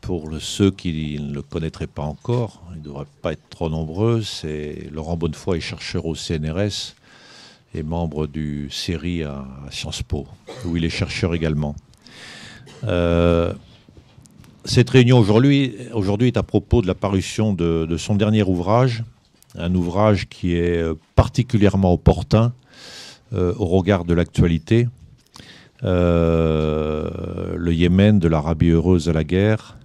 pour ceux qui ne le connaîtraient pas encore, il ne devrait pas être trop nombreux, c'est Laurent Bonnefoy est chercheur au CNRS et membre du CERI à Sciences Po, où il est chercheur également. Cette réunion aujourd'hui est à propos de la parution de son dernier ouvrage, un ouvrage qui est particulièrement opportun au regard de l'actualité. Le Yémen, de l'Arabie heureuse à la guerre.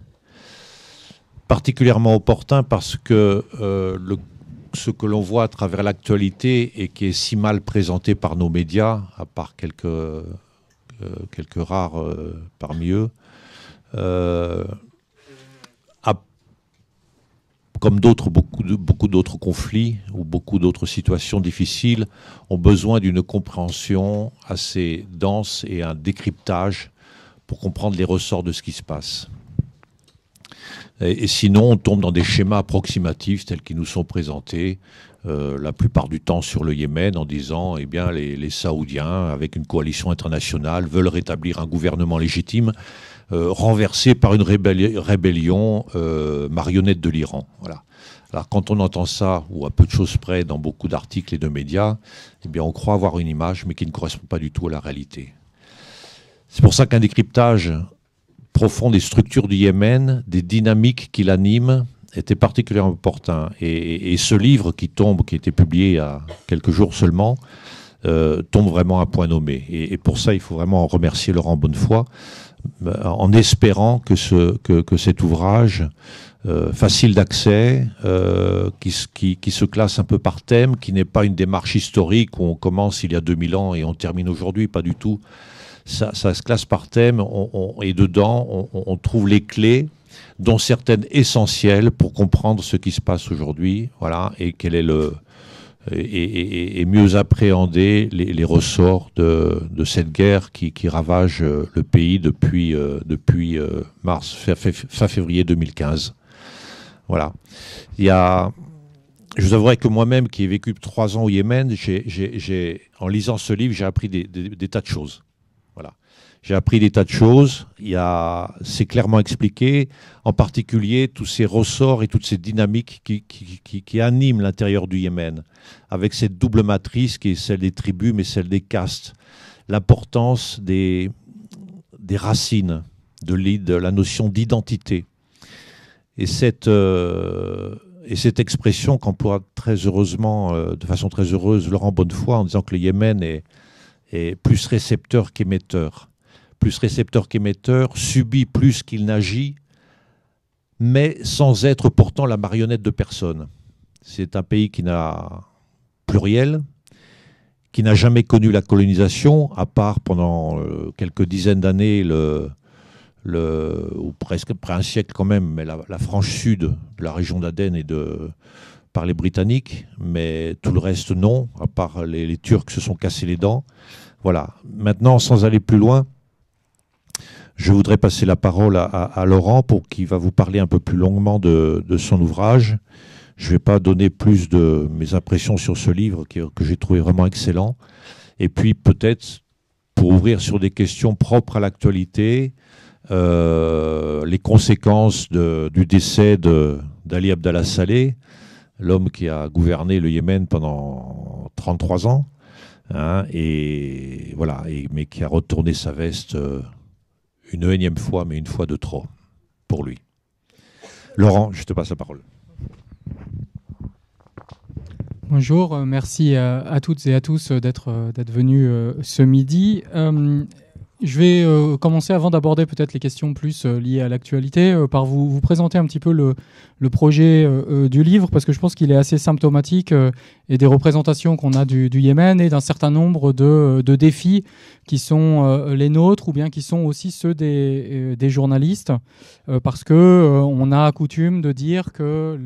Particulièrement opportun parce que ce que l'on voit à travers l'actualité et qui est si mal présenté par nos médias, à part quelques rares parmi eux, comme beaucoup d'autres conflits ou beaucoup d'autres situations difficiles, ont besoin d'une compréhension assez dense et un décryptage pour comprendre les ressorts de ce qui se passe. Et sinon, on tombe dans des schémas approximatifs tels qu'ils nous sont présentés la plupart du temps sur le Yémen en disant eh bien, les Saoudiens, avec une coalition internationale, veulent rétablir un gouvernement légitime renversé par une rébellion marionnette de l'Iran. Voilà. Alors quand on entend ça, ou à peu de choses près dans beaucoup d'articles et de médias, eh bien, on croit avoir une image mais qui ne correspond pas du tout à la réalité. C'est pour ça qu'un décryptage profond des structures du Yémen, des dynamiques qui l'animent, était particulièrement opportun. Et ce livre qui a été publié il y a quelques jours seulement, tombe vraiment à point nommé. Et pour ça, il faut vraiment remercier Laurent Bonnefoy, en espérant que cet ouvrage, facile d'accès, qui se classe un peu par thème, qui n'est pas une démarche historique où on commence il y a 2000 ans et on termine aujourd'hui, pas du tout. Ça se classe par thème, et dedans, on trouve les clés, dont certaines essentielles pour comprendre ce qui se passe aujourd'hui, voilà, et quel est et mieux appréhender les ressorts de cette guerre qui ravage le pays depuis fin février 2015. Voilà. Je vous avouerai que moi-même, qui ai vécu 3 ans au Yémen, en lisant ce livre, j'ai appris des tas de choses. Voilà. J'ai appris des tas de choses. C'est clairement expliqué, en particulier tous ces ressorts et toutes ces dynamiques qui animent l'intérieur du Yémen, avec cette double matrice qui est celle des tribus, mais celle des castes. L'importance des racines, de la notion d'identité. Et cette expression qu'emploie très heureusement, de façon très heureuse, Laurent Bonnefoy, en disant que le Yémen est plus récepteur qu'émetteur. Plus récepteur qu'émetteur, subit plus qu'il n'agit, mais sans être pourtant la marionnette de personne. C'est un pays qui n'a pluriel, qui n'a jamais connu la colonisation, à part pendant quelques dizaines d'années, ou presque près un siècle quand même, mais la frange sud de la région d'Aden par les Britanniques, mais tout le reste non, à part les Turcs se sont cassés les dents. Voilà. Maintenant, sans aller plus loin, je voudrais passer la parole à Laurent qui va vous parler un peu plus longuement de son ouvrage. Je ne vais pas donner plus de mes impressions sur ce livre que j'ai trouvé vraiment excellent. Et puis peut-être pour ouvrir sur des questions propres à l'actualité, les conséquences du décès d'Ali Abdallah Saleh, l'homme qui a gouverné le Yémen pendant 33 ans, hein, et voilà, mais qui a retourné sa veste une énième fois, mais une fois de trop, pour lui. Laurent, je te passe la parole. Bonjour, merci à toutes et à tous d'être venus ce midi. Je vais commencer, avant d'aborder peut-être les questions plus liées à l'actualité, par vous présenter un petit peu le projet du livre, parce que je pense qu'il est assez symptomatique et des représentations qu'on a du Yémen et d'un certain nombre de défis qui sont les nôtres ou bien qui sont aussi ceux des journalistes, parce que on a coutume de dire que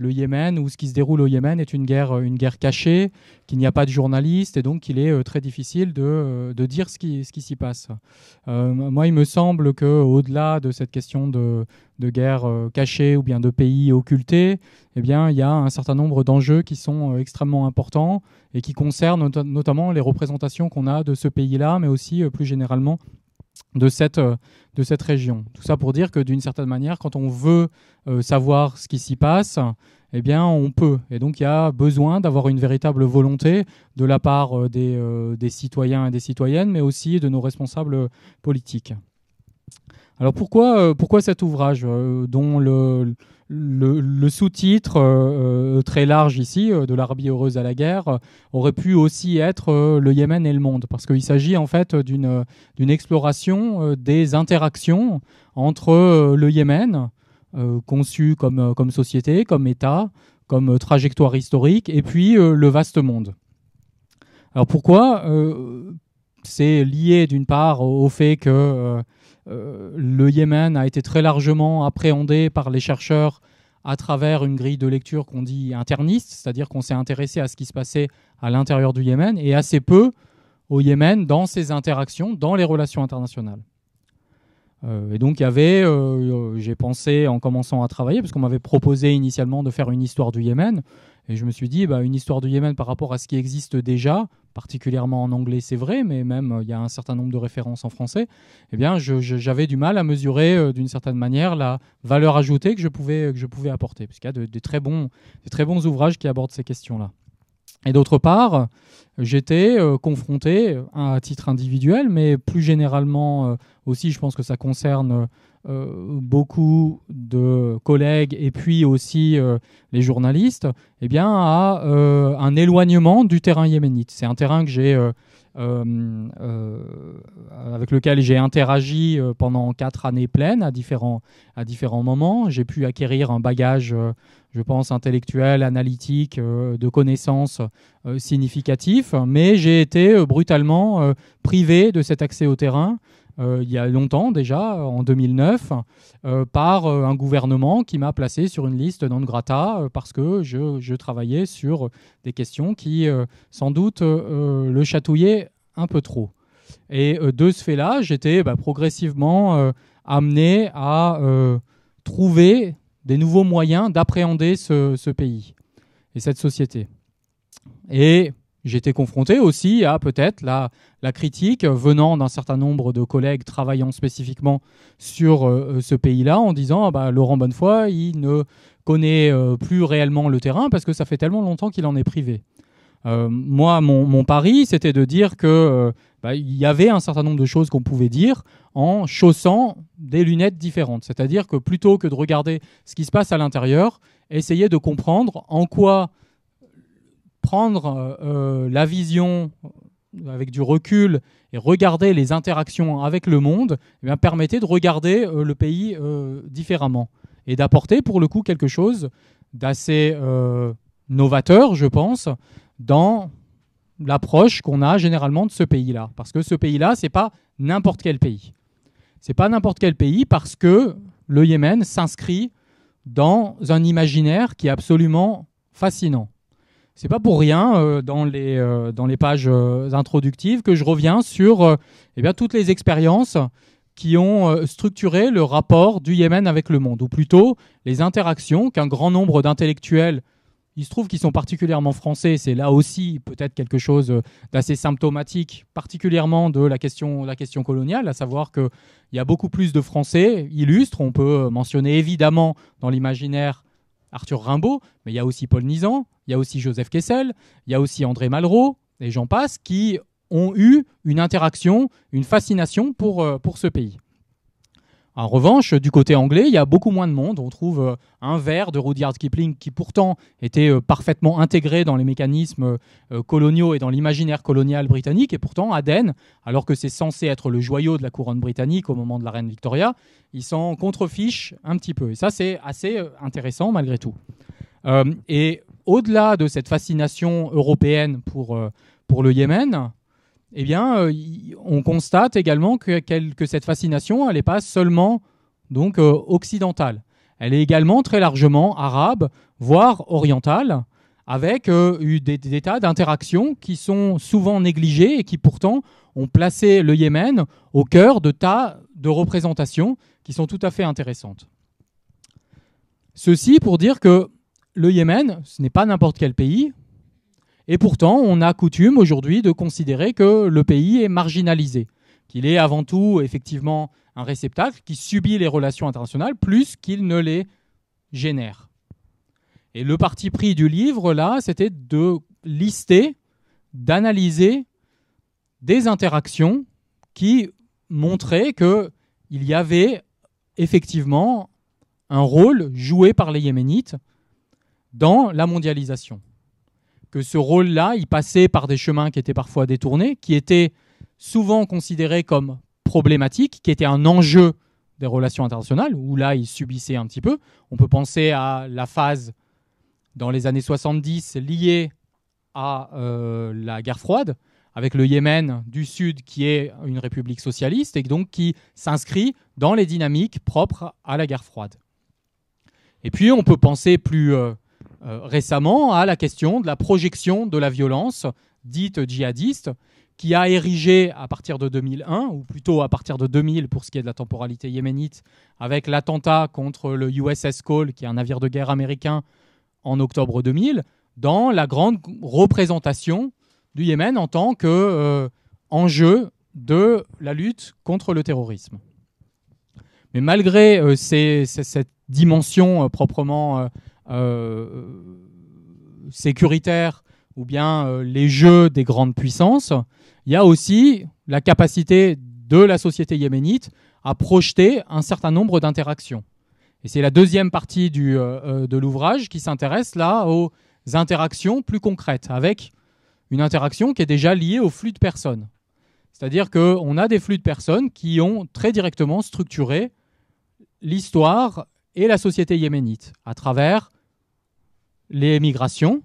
le Yémen, ou ce qui se déroule au Yémen, est une guerre cachée, qu'il n'y a pas de journalistes, et donc qu'il est très difficile de dire ce qui s'y passe. Moi, il me semble qu'au-delà de cette question de guerre cachée ou bien de pays occultés, eh bien, il y a un certain nombre d'enjeux qui sont extrêmement importants et qui concernent notamment les représentations qu'on a de ce pays-là, mais aussi plus généralement de cette région. Tout ça pour dire que d'une certaine manière, quand on veut savoir ce qui s'y passe, eh bien, on peut. Et donc, il y a besoin d'avoir une véritable volonté de la part des citoyens et des citoyennes, mais aussi de nos responsables politiques. Alors, pourquoi cet ouvrage dont le sous-titre très large ici, de l'Arabie heureuse à la guerre, aurait pu aussi être le Yémen et le monde, parce qu'il s'agit en fait d'une exploration des interactions entre le Yémen, conçu comme société, comme État, comme trajectoire historique, et puis le vaste monde. Alors pourquoi c'est lié d'une part au fait que le Yémen a été très largement appréhendé par les chercheurs à travers une grille de lecture qu'on dit interniste, c'est-à-dire qu'on s'est intéressé à ce qui se passait à l'intérieur du Yémen et assez peu au Yémen dans ses interactions, dans les relations internationales. Et donc il y avait, j'ai pensé en commençant à travailler, parce qu'on m'avait proposé initialement de faire une histoire du Yémen, et je me suis dit, une histoire du Yémen par rapport à ce qui existe déjà, particulièrement en anglais c'est vrai, mais même il y a un certain nombre de références en français, eh bien j'avais du mal à mesurer d'une certaine manière la valeur ajoutée que je pouvais apporter, parce qu'il y a des très bons ouvrages qui abordent ces questions-là. Et d'autre part, j'étais confronté à titre individuel, mais plus généralement aussi, je pense que ça concerne beaucoup de collègues et puis aussi les journalistes, eh bien, à un éloignement du terrain yéménite. C'est un terrain que avec lequel j'ai interagi pendant 4 années pleines à différents moments. J'ai pu acquérir un bagage, je pense, intellectuel, analytique, de connaissances significatifs, mais j'ai été brutalement privé de cet accès au terrain il y a longtemps déjà, en 2009, par un gouvernement qui m'a placé sur une liste non grata parce que je travaillais sur des questions qui, sans doute, le chatouillaient un peu trop. Et de ce fait-là, j'étais progressivement amené à trouver des nouveaux moyens d'appréhender ce pays et cette société. Et j'étais confronté aussi à peut-être la critique venant d'un certain nombre de collègues travaillant spécifiquement sur ce pays-là en disant Laurent Bonnefoy, il ne connaît plus réellement le terrain parce que ça fait tellement longtemps qu'il en est privé. Moi, mon pari, c'était de dire que il y avait un certain nombre de choses qu'on pouvait dire en chaussant des lunettes différentes. C'est-à-dire que plutôt que de regarder ce qui se passe à l'intérieur, essayer de comprendre en quoi prendre la vision avec du recul et regarder les interactions avec le monde, permettait de regarder le pays différemment et d'apporter pour le coup quelque chose d'assez novateur, je pense, dans l'approche qu'on a généralement de ce pays-là. Parce que ce pays-là, c'est pas n'importe quel pays. C'est pas n'importe quel pays parce que le Yémen s'inscrit dans un imaginaire qui est absolument fascinant. C'est pas pour rien dans les pages introductives que je reviens sur toutes les expériences qui ont structuré le rapport du Yémen avec le monde, ou plutôt les interactions qu'un grand nombre d'intellectuels, il se trouve qu'ils sont particulièrement français, c'est là aussi peut-être quelque chose d'assez symptomatique, particulièrement de la question coloniale, à savoir qu'il y a beaucoup plus de Français illustres. On peut mentionner évidemment dans l'imaginaire Arthur Rimbaud, mais il y a aussi Paul Nizan, il y a aussi Joseph Kessel, il y a aussi André Malraux, et j'en passe, qui ont eu une interaction, une fascination pour ce pays. En revanche, du côté anglais, il y a beaucoup moins de monde. On trouve un vers de Rudyard Kipling qui pourtant était parfaitement intégré dans les mécanismes coloniaux et dans l'imaginaire colonial britannique. Et pourtant, Aden, alors que c'est censé être le joyau de la couronne britannique au moment de la reine Victoria, il s'en contrefiche un petit peu. Et ça, c'est assez intéressant malgré tout. Et au-delà de cette fascination européenne pour le Yémen, on constate également que cette fascination, elle n'est pas seulement donc occidentale. Elle est également très largement arabe, voire orientale, avec des tas d'interactions qui sont souvent négligées et qui pourtant ont placé le Yémen au cœur de tas de représentations qui sont tout à fait intéressantes. Ceci pour dire que le Yémen, ce n'est pas n'importe quel pays. Et pourtant, on a coutume aujourd'hui de considérer que le pays est marginalisé, qu'il est avant tout effectivement un réceptacle qui subit les relations internationales plus qu'il ne les génère. Et le parti pris du livre, là, c'était de lister, d'analyser des interactions qui montraient qu'il y avait effectivement un rôle joué par les Yéménites dans la mondialisation. Que ce rôle-là, il passait par des chemins qui étaient parfois détournés, qui étaient souvent considérés comme problématiques, qui étaient un enjeu des relations internationales, où là, il subissait un petit peu. On peut penser à la phase dans les années 70 liée à la guerre froide, avec le Yémen du Sud qui est une république socialiste et donc qui s'inscrit dans les dynamiques propres à la guerre froide. Et puis on peut penser plus récemment à la question de la projection de la violence dite djihadiste, qui a érigé à partir de 2001, ou plutôt à partir de 2000 pour ce qui est de la temporalité yéménite, avec l'attentat contre le USS Cole, qui est un navire de guerre américain, en octobre 2000, dans la grande représentation du Yémen en tant qu'enjeu de la lutte contre le terrorisme. Mais malgré cette dimension proprement sécuritaire ou bien les jeux des grandes puissances, il y a aussi la capacité de la société yéménite à projeter un certain nombre d'interactions. Et c'est la deuxième partie de l'ouvrage qui s'intéresse là aux interactions plus concrètes, avec une interaction qui est déjà liée au flux de personnes. C'est-à-dire qu'on a des flux de personnes qui ont très directement structuré l'histoire et la société yéménite à travers les migrations.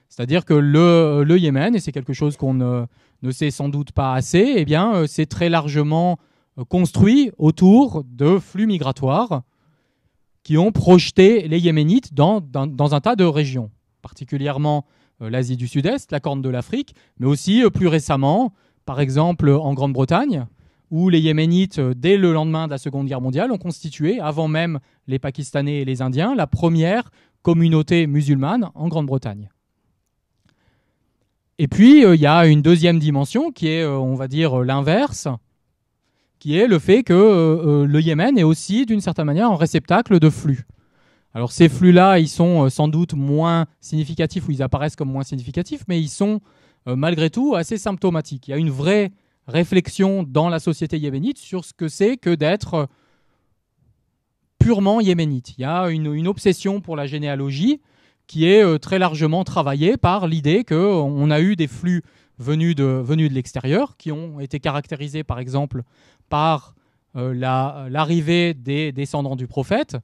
C'est-à-dire que le Yémen, et c'est quelque chose qu'on ne sait sans doute pas assez, eh bien, c'est très largement construit autour de flux migratoires qui ont projeté les Yéménites dans un tas de régions, particulièrement l'Asie du Sud-Est, la Corne de l'Afrique, mais aussi plus récemment, par exemple en Grande-Bretagne, où les Yéménites, dès le lendemain de la Seconde Guerre mondiale, ont constitué, avant même les Pakistanais et les Indiens, la première communauté musulmane en Grande-Bretagne. Et puis, il y a une deuxième dimension qui est, on va dire, l'inverse, qui est le fait que le Yémen est aussi, d'une certaine manière, un réceptacle de flux. Alors ces flux-là, ils sont sans doute moins significatifs, ou ils apparaissent comme moins significatifs, mais ils sont malgré tout assez symptomatiques. Il y a une vraie réflexion dans la société yéménite sur ce que c'est que d'être purement yéménite. Il y a une obsession pour la généalogie qui est très largement travaillée par l'idée qu'on a eu des flux venus de l'extérieur, qui ont été caractérisés par exemple par l'arrivée des descendants du prophète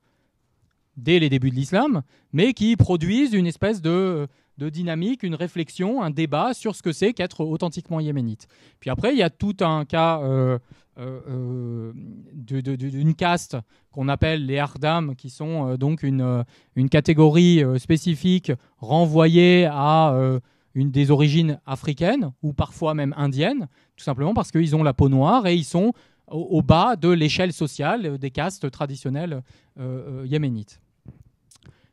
dès les débuts de l'islam, mais qui produisent une espèce de dynamique, une réflexion, un débat sur ce que c'est qu'être authentiquement yéménite. Puis après, il y a tout un cas d'une caste qu'on appelle les Ardam, qui sont donc une catégorie spécifique renvoyée à des origines africaines ou parfois même indiennes, tout simplement parce qu'ils ont la peau noire et ils sont au bas de l'échelle sociale des castes traditionnelles yéménites.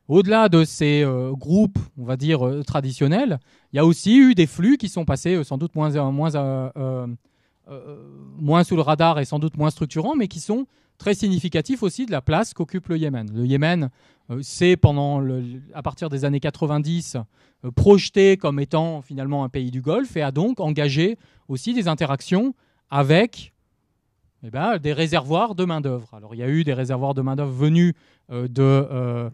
Au-delà de ces groupes, on va dire, traditionnels, il y a aussi eu des flux qui sont passés sans doute moins sous le radar et sans doute moins structurants, mais qui sont très significatifs aussi de la place qu'occupe le Yémen. Le Yémen s'est, à partir des années 90, projeté comme étant finalement un pays du Golfe et a donc engagé aussi des interactions avec des réservoirs de main-d'œuvre. Alors il y a eu des réservoirs de main-d'œuvre venus de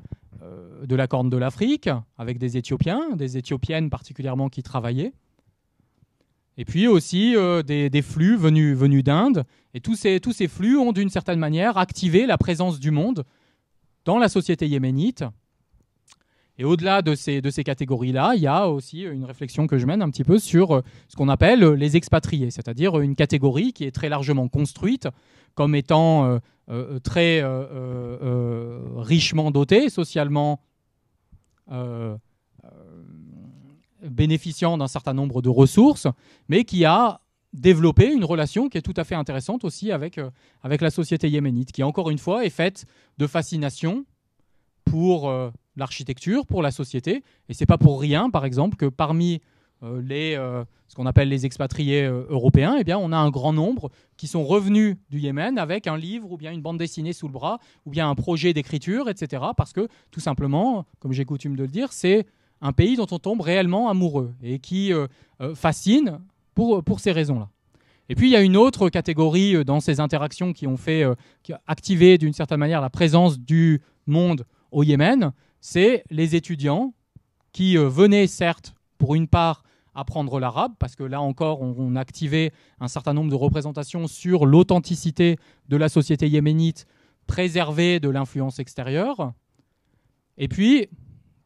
la Corne de l'Afrique, avec des Éthiopiens, des Éthiopiennes particulièrement qui travaillaient. Et puis aussi des flux venus d'Inde. Et tous ces flux ont d'une certaine manière activé la présence du monde dans la société yéménite. Et au-delà de ces catégories-là, il y a aussi une réflexion que je mène un petit peu sur ce qu'on appelle les expatriés, c'est-à-dire une catégorie qui est très largement construite comme étant très richement dotée, socialement bénéficiant d'un certain nombre de ressources, mais qui a développé une relation qui est tout à fait intéressante aussi avec la société yéménite, qui encore une fois est faite de fascination pour l'architecture, pour la société. Et c'est pas pour rien, par exemple, que parmi ce qu'on appelle les expatriés européens, eh bien, on a un grand nombre qui sont revenus du Yémen avec un livre ou bien une bande dessinée sous le bras ou bien un projet d'écriture, etc. Parce que, tout simplement, comme j'ai coutume de le dire, c'est un pays dont on tombe réellement amoureux et qui fascine pour ces raisons-là. Et puis, il y a une autre catégorie dans ces interactions qui ont activé d'une certaine manière la présence du monde au Yémen, c'est les étudiants qui venaient certes pour une part apprendre l'arabe, parce que là encore on activait un certain nombre de représentations sur l'authenticité de la société yéménite préservée de l'influence extérieure. Et puis,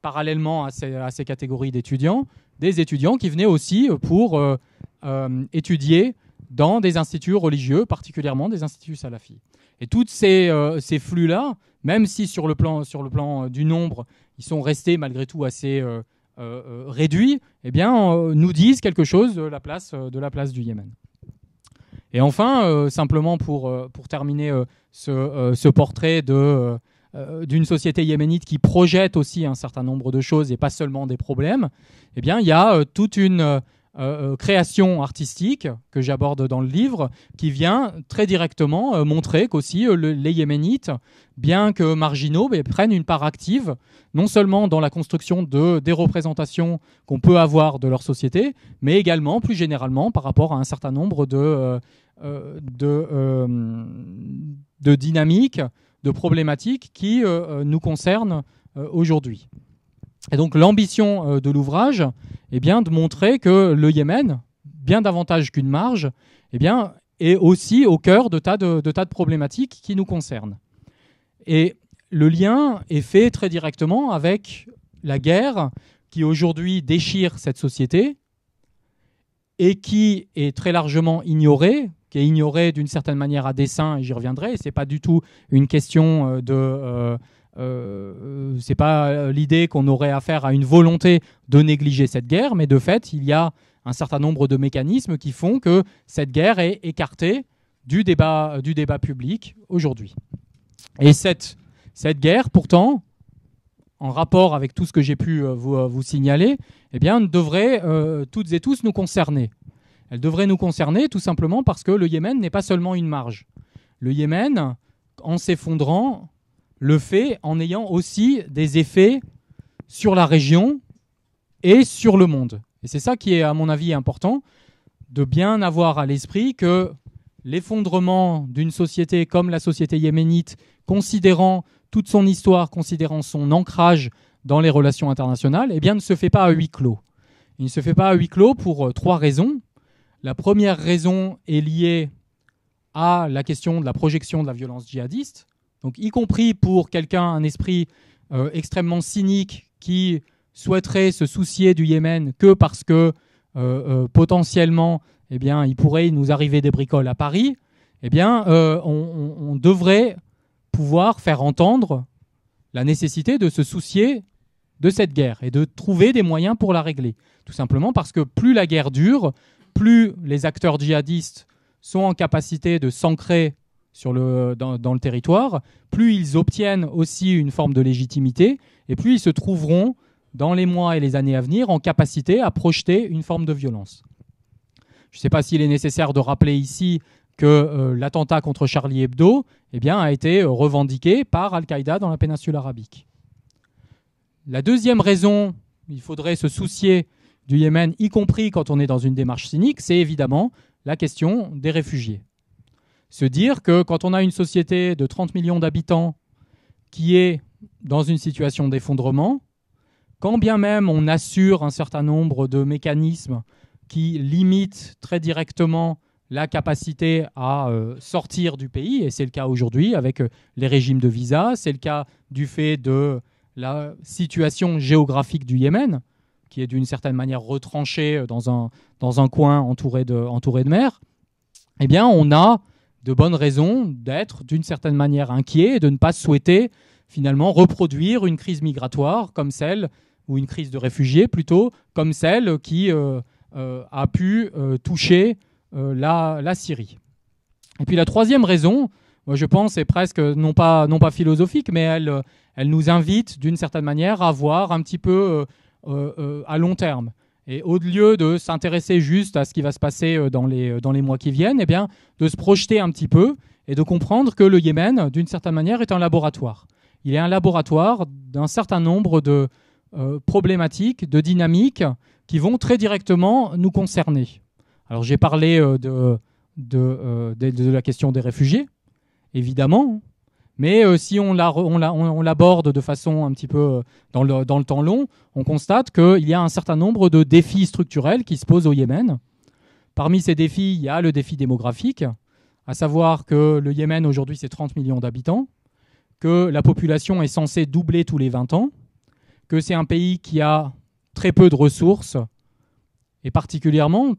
parallèlement à ces catégories d'étudiants, des étudiants qui venaient aussi pour étudier dans des instituts religieux, particulièrement des instituts salafis. Et tous ces flux-là, même si sur le plan du nombre, ils sont restés malgré tout assez réduits, eh bien, nous disent quelque chose de la place du Yémen. Et enfin, simplement pour terminer ce portrait d'une société yéménite qui projette aussi un certain nombre de choses et pas seulement des problèmes, eh bien, il y a toute une création artistique que j'aborde dans le livre qui vient très directement montrer qu'aussi les Yéménites, bien que marginaux, prennent une part active, non seulement dans la construction des représentations qu'on peut avoir de leur société, mais également plus généralement par rapport à un certain nombre de dynamiques, de problématiques qui nous concernent aujourd'hui. Et donc l'ambition de l'ouvrage est bien de montrer que le Yémen, bien davantage qu'une marge, eh bien, est aussi au cœur de tas de problématiques qui nous concernent. Et le lien est fait très directement avec la guerre qui aujourd'hui déchire cette société et qui est très largement ignorée, qui est ignorée d'une certaine manière à dessein, et j'y reviendrai, et ce n'est pas du tout une question c'est pas l'idée qu'on aurait affaire à une volonté de négliger cette guerre, mais de fait, il y a un certain nombre de mécanismes qui font que cette guerre est écartée du débat public aujourd'hui. Et cette guerre, pourtant, en rapport avec tout ce que j'ai pu vous signaler, eh bien, devrait toutes et tous nous concerner. Elle devrait nous concerner tout simplement parce que le Yémen n'est pas seulement une marge. Le Yémen, en s'effondrant, le fait en ayant aussi des effets sur la région et sur le monde. Et c'est ça qui est, à mon avis, important, de bien avoir à l'esprit que l'effondrement d'une société comme la société yéménite, considérant toute son histoire, considérant son ancrage dans les relations internationales, eh bien, ne se fait pas à huis clos. Il ne se fait pas à huis clos pour trois raisons. La première raison est liée à la question de la projection de la violence djihadiste. Donc, y compris pour quelqu'un, un esprit extrêmement cynique qui souhaiterait se soucier du Yémen que parce que potentiellement, eh bien, il pourrait nous arriver des bricoles à Paris, eh bien, on devrait pouvoir faire entendre la nécessité de se soucier de cette guerre et de trouver des moyens pour la régler. Tout simplement parce que plus la guerre dure, plus les acteurs djihadistes sont en capacité de s'ancrer dans le territoire, plus ils obtiennent aussi une forme de légitimité et plus ils se trouveront dans les mois et les années à venir en capacité à projeter une forme de violence. Je ne sais pas s'il est nécessaire de rappeler ici que l'attentat contre Charlie Hebdo eh bien, a été revendiqué par Al-Qaïda dans la péninsule arabique. La deuxième raison, il faudrait se soucier du Yémen, y compris quand on est dans une démarche cynique, c'est évidemment la question des réfugiés. Se dire que quand on a une société de 30 millions d'habitants qui est dans une situation d'effondrement, quand bien même on assure un certain nombre de mécanismes qui limitent très directement la capacité à sortir du pays, et c'est le cas aujourd'hui avec les régimes de visa, c'est le cas du fait de la situation géographique du Yémen, qui est d'une certaine manière retranchée dans un coin entouré de mer, eh bien on a de bonnes raisons d'être d'une certaine manière inquiet et de ne pas souhaiter finalement reproduire une crise migratoire comme celle, ou une crise de réfugiés plutôt, comme celle qui a pu toucher la Syrie. Et puis la troisième raison, moi je pense, est presque non pas philosophique, mais elle nous invite d'une certaine manière à voir un petit peu à long terme. Et au lieu de s'intéresser juste à ce qui va se passer dans les mois qui viennent, eh bien, de se projeter un petit peu et de comprendre que le Yémen, d'une certaine manière, est un laboratoire. Il est un laboratoire d'un certain nombre de problématiques, de dynamiques qui vont très directement nous concerner. Alors j'ai parlé de la question des réfugiés, évidemment, mais si on l'aborde de façon un petit peu dans le temps long, on constate qu'il y a un certain nombre de défis structurels qui se posent au Yémen. Parmi ces défis, il y a le défi démographique, à savoir que le Yémen aujourd'hui c'est 30 millions d'habitants, que la population est censée doubler tous les 20 ans, que c'est un pays qui a très peu de ressources, et particulièrement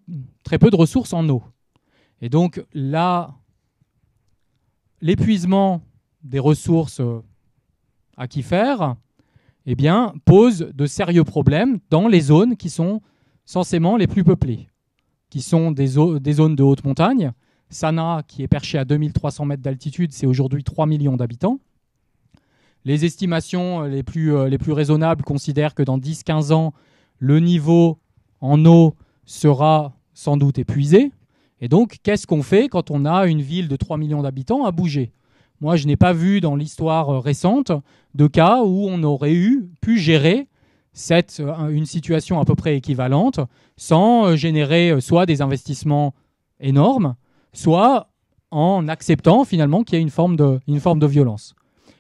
très peu de ressources en eau. Et donc là, l'épuisement des ressources aquifères eh bien, pose de sérieux problèmes dans les zones qui sont censément les plus peuplées, qui sont des zones de haute montagne. Sanaa, qui est perché à 2300 mètres d'altitude, c'est aujourd'hui 3 millions d'habitants. Les estimations les plus raisonnables considèrent que dans 10-15 ans, le niveau en eau sera sans doute épuisé. Et donc, qu'est-ce qu'on fait quand on a une ville de 3 millions d'habitants à bouger ? Moi, je n'ai pas vu dans l'histoire récente de cas où on aurait pu gérer une situation à peu près équivalente sans générer soit des investissements énormes, soit en acceptant finalement qu'il y a une forme de violence.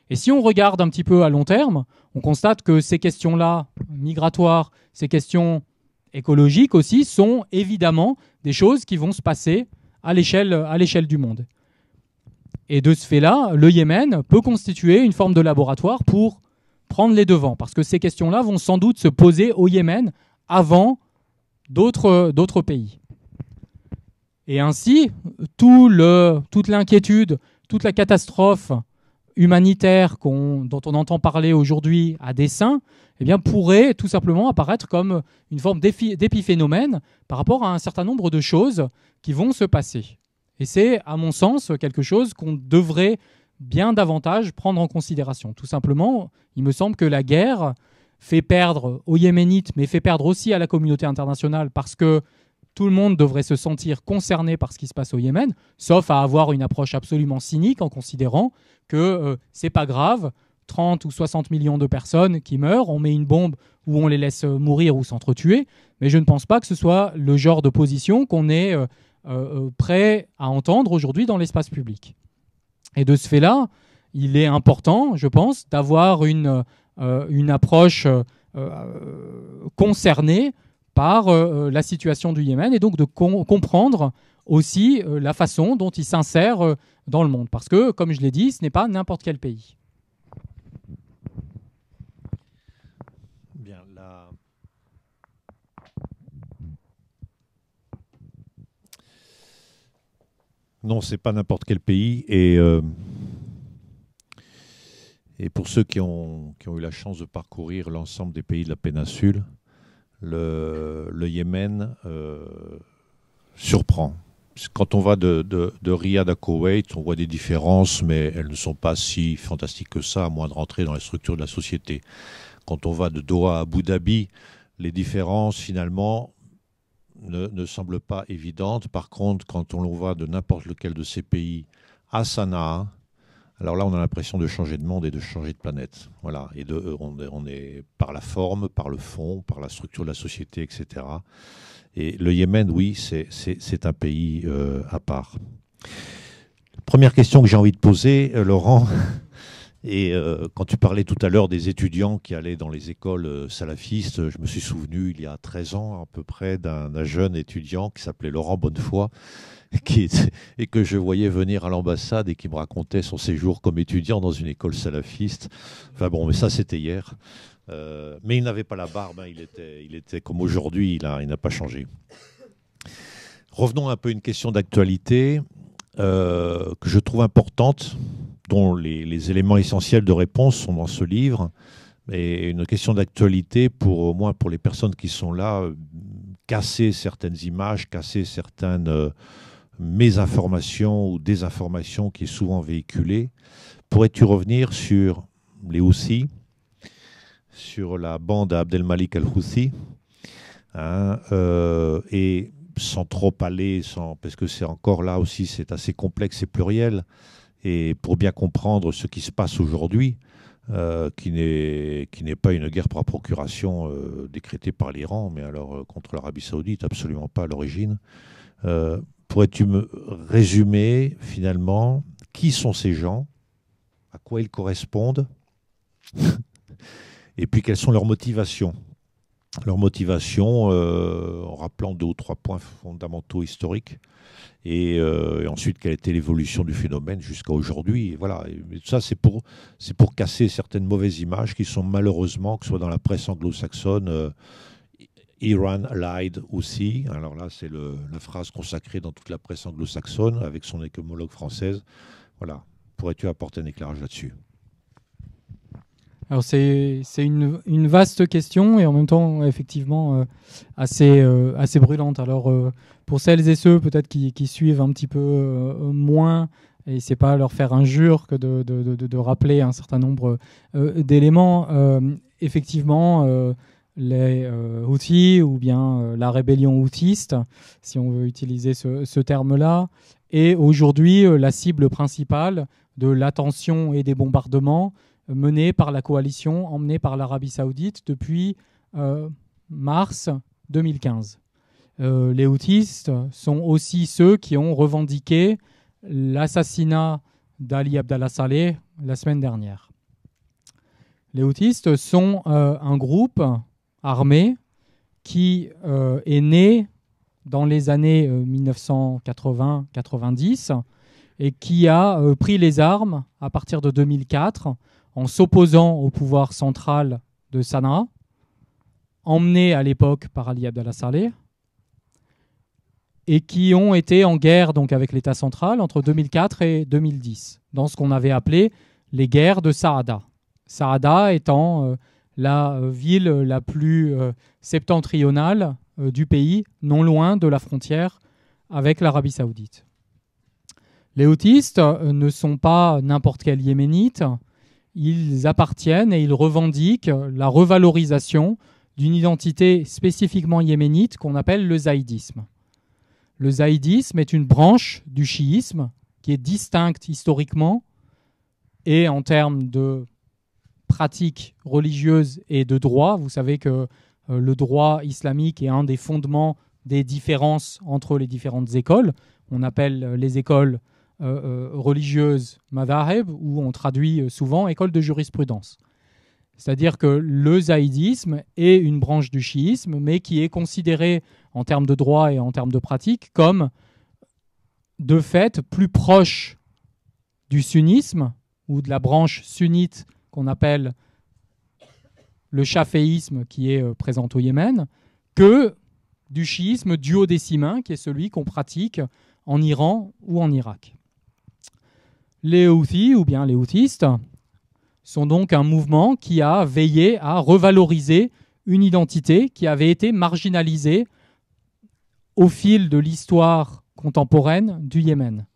Et si on regarde un petit peu à long terme, on constate que ces questions-là, migratoires, ces questions écologiques aussi, sont évidemment des choses qui vont se passer à l'échelle du monde. Et de ce fait-là, le Yémen peut constituer une forme de laboratoire pour prendre les devants, parce que ces questions-là vont sans doute se poser au Yémen avant d'autres pays. Et ainsi, toute l'inquiétude, toute la catastrophe humanitaire dont on entend parler aujourd'hui à dessein, eh bien, pourrait tout simplement apparaître comme une forme d'épiphénomène par rapport à un certain nombre de choses qui vont se passer. Et c'est, à mon sens, quelque chose qu'on devrait bien davantage prendre en considération. Tout simplement, il me semble que la guerre fait perdre aux Yéménites, mais fait perdre aussi à la communauté internationale, parce que tout le monde devrait se sentir concerné par ce qui se passe au Yémen, sauf à avoir une approche absolument cynique en considérant que c'est pas grave, 30 ou 60 millions de personnes qui meurent, on met une bombe ou on les laisse mourir ou s'entretuer, mais je ne pense pas que ce soit le genre de position qu'on est prêt à entendre aujourd'hui dans l'espace public. Et de ce fait-là, il est important, je pense, d'avoir une approche concernée par la situation du Yémen et donc de comprendre aussi la façon dont il s'insère dans le monde. Parce que, comme je l'ai dit, ce n'est pas n'importe quel pays. Bien, là... Non, c'est pas n'importe quel pays. Et pour ceux qui ont eu la chance de parcourir l'ensemble des pays de la péninsule, le Yémen surprend. Quand on va de Riyad à Koweït, on voit des différences, mais elles ne sont pas si fantastiques que ça, à moins de rentrer dans les structures de la société. Quand on va de Doha à Abu Dhabi, les différences, finalement, ne semblent pas évidentes. Par contre, quand on va de n'importe lequel de ces pays à Sanaa, alors là, on a l'impression de changer de monde et de changer de planète. Voilà. Et on est par la forme, par le fond, par la structure de la société, etc. Et le Yémen, oui, c'est un pays à part. Première question que j'ai envie de poser, Laurent, et quand tu parlais tout à l'heure des étudiants qui allaient dans les écoles salafistes, je me suis souvenu, il y a 13 ans à peu près, d'un jeune étudiant qui s'appelait Laurent Bonnefoy, et que je voyais venir à l'ambassade et qui me racontait son séjour comme étudiant dans une école salafiste. Enfin bon, mais ça c'était hier. Mais il n'avait pas la barbe, hein, il était comme aujourd'hui, il n'a pas changé. Revenons un peu à une question d'actualité que je trouve importante, dont les éléments essentiels de réponse sont dans ce livre, et une question d'actualité au moins pour les personnes qui sont là, casser certaines images, casser certaines mésinformations ou désinformations qui est souvent véhiculée. Pourrais-tu revenir sur les Houthis, sur la bande Abdelmalik al-Houthi, hein, et sans trop aller, parce que c'est encore là aussi, c'est assez complexe et pluriel, et pour bien comprendre ce qui se passe aujourd'hui, qui n'est pas une guerre par procuration décrétée par l'Iran, mais alors contre l'Arabie Saoudite, absolument pas à l'origine. Pourrais-tu me résumer finalement qui sont ces gens, à quoi ils correspondent, et puis quelles sont leurs motivations? Leurs motivations, en rappelant 2 ou 3 points fondamentaux historiques, et ensuite quelle était l'évolution du phénomène jusqu'à aujourd'hui. Et voilà. Et ça, c'est pour casser certaines mauvaises images qui sont malheureusement, que ce soit dans la presse anglo-saxonne, Iran lied aussi. Alors là, c'est la phrase consacrée dans toute la presse anglo-saxonne avec son homologue française. Voilà. Pourrais-tu apporter un éclairage là-dessus? Alors c'est une vaste question et en même temps effectivement assez brûlante. Alors pour celles et ceux peut-être qui suivent un petit peu moins, et c'est pas leur faire injure que de rappeler un certain nombre d'éléments, effectivement les Houthis ou bien la rébellion houthiste, si on veut utiliser ce terme-là, est aujourd'hui la cible principale de l'attention et des bombardements menée par la coalition emmenée par l'Arabie Saoudite depuis mars 2015. Les houthistes sont aussi ceux qui ont revendiqué l'assassinat d'Ali Abdallah Saleh la semaine dernière. Les houthistes sont un groupe armé qui est né dans les années 1980-90 et qui a pris les armes à partir de 2004 en s'opposant au pouvoir central de Sanaa, emmené à l'époque par Ali Abdallah Saleh, et qui ont été en guerre donc avec l'État central entre 2004 et 2010, dans ce qu'on avait appelé les guerres de Saada. Saada étant la ville la plus septentrionale du pays, non loin de la frontière avec l'Arabie Saoudite. Les houthistes ne sont pas n'importe quel yéménite. Ils appartiennent et ils revendiquent la revalorisation d'une identité spécifiquement yéménite qu'on appelle le zaïdisme. Le zaïdisme est une branche du chiisme qui est distincte historiquement et en termes de pratiques religieuses et de droit. Vous savez que le droit islamique est un des fondements des différences entre les différentes écoles. On appelle les écoles religieuse madhahib, où on traduit souvent école de jurisprudence. C'est-à-dire que le zaïdisme est une branche du chiisme, mais qui est considérée en termes de droit et en termes de pratique comme de fait plus proche du sunnisme ou de la branche sunnite qu'on appelle le chaféisme qui est présent au Yémen que du chiisme duodécimain qui est celui qu'on pratique en Iran ou en Irak. Les Houthis, ou bien les houthistes, sont donc un mouvement qui a veillé à revaloriser une identité qui avait été marginalisée au fil de l'histoire contemporaine du Yémen.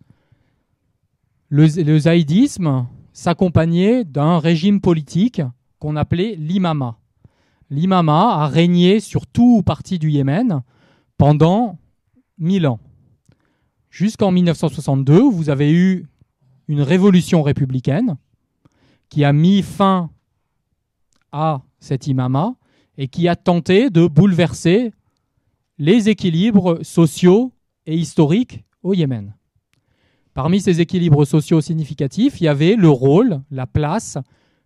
Le zaïdisme s'accompagnait d'un régime politique qu'on appelait l'imama. L'imama a régné sur tout ou partie du Yémen pendant 1000 ans. Jusqu'en 1962, où vous avez eu une révolution républicaine qui a mis fin à cet imama et qui a tenté de bouleverser les équilibres sociaux et historiques au Yémen. Parmi ces équilibres sociaux significatifs, il y avait le rôle, la place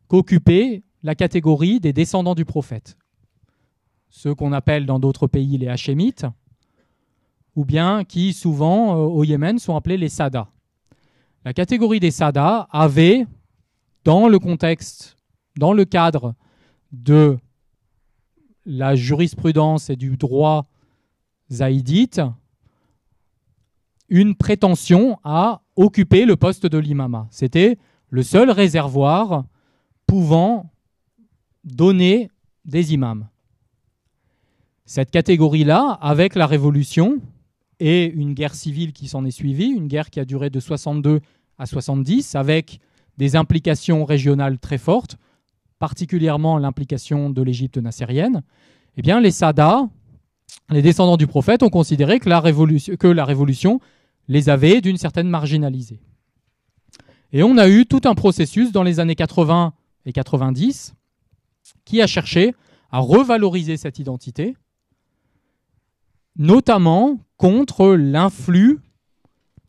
qu'occupait la catégorie des descendants du prophète. Ceux qu'on appelle dans d'autres pays les Hachémites, ou bien qui souvent au Yémen sont appelés les Sada. La catégorie des Sada avait, dans le contexte, dans le cadre de la jurisprudence et du droit zaïdite, une prétention à occuper le poste de l'imama. C'était le seul réservoir pouvant donner des imams. Cette catégorie-là, avec la Révolution et une guerre civile qui s'en est suivie, une guerre qui a duré de 62 à 70, avec des implications régionales très fortes, particulièrement l'implication de l'Égypte nassérienne, eh bien les Sada les descendants du prophète ont considéré que la révolution les avait d'une certaine marginalisée. Et on a eu tout un processus dans les années 80 et 90 qui a cherché à revaloriser cette identité, notamment contre l'influx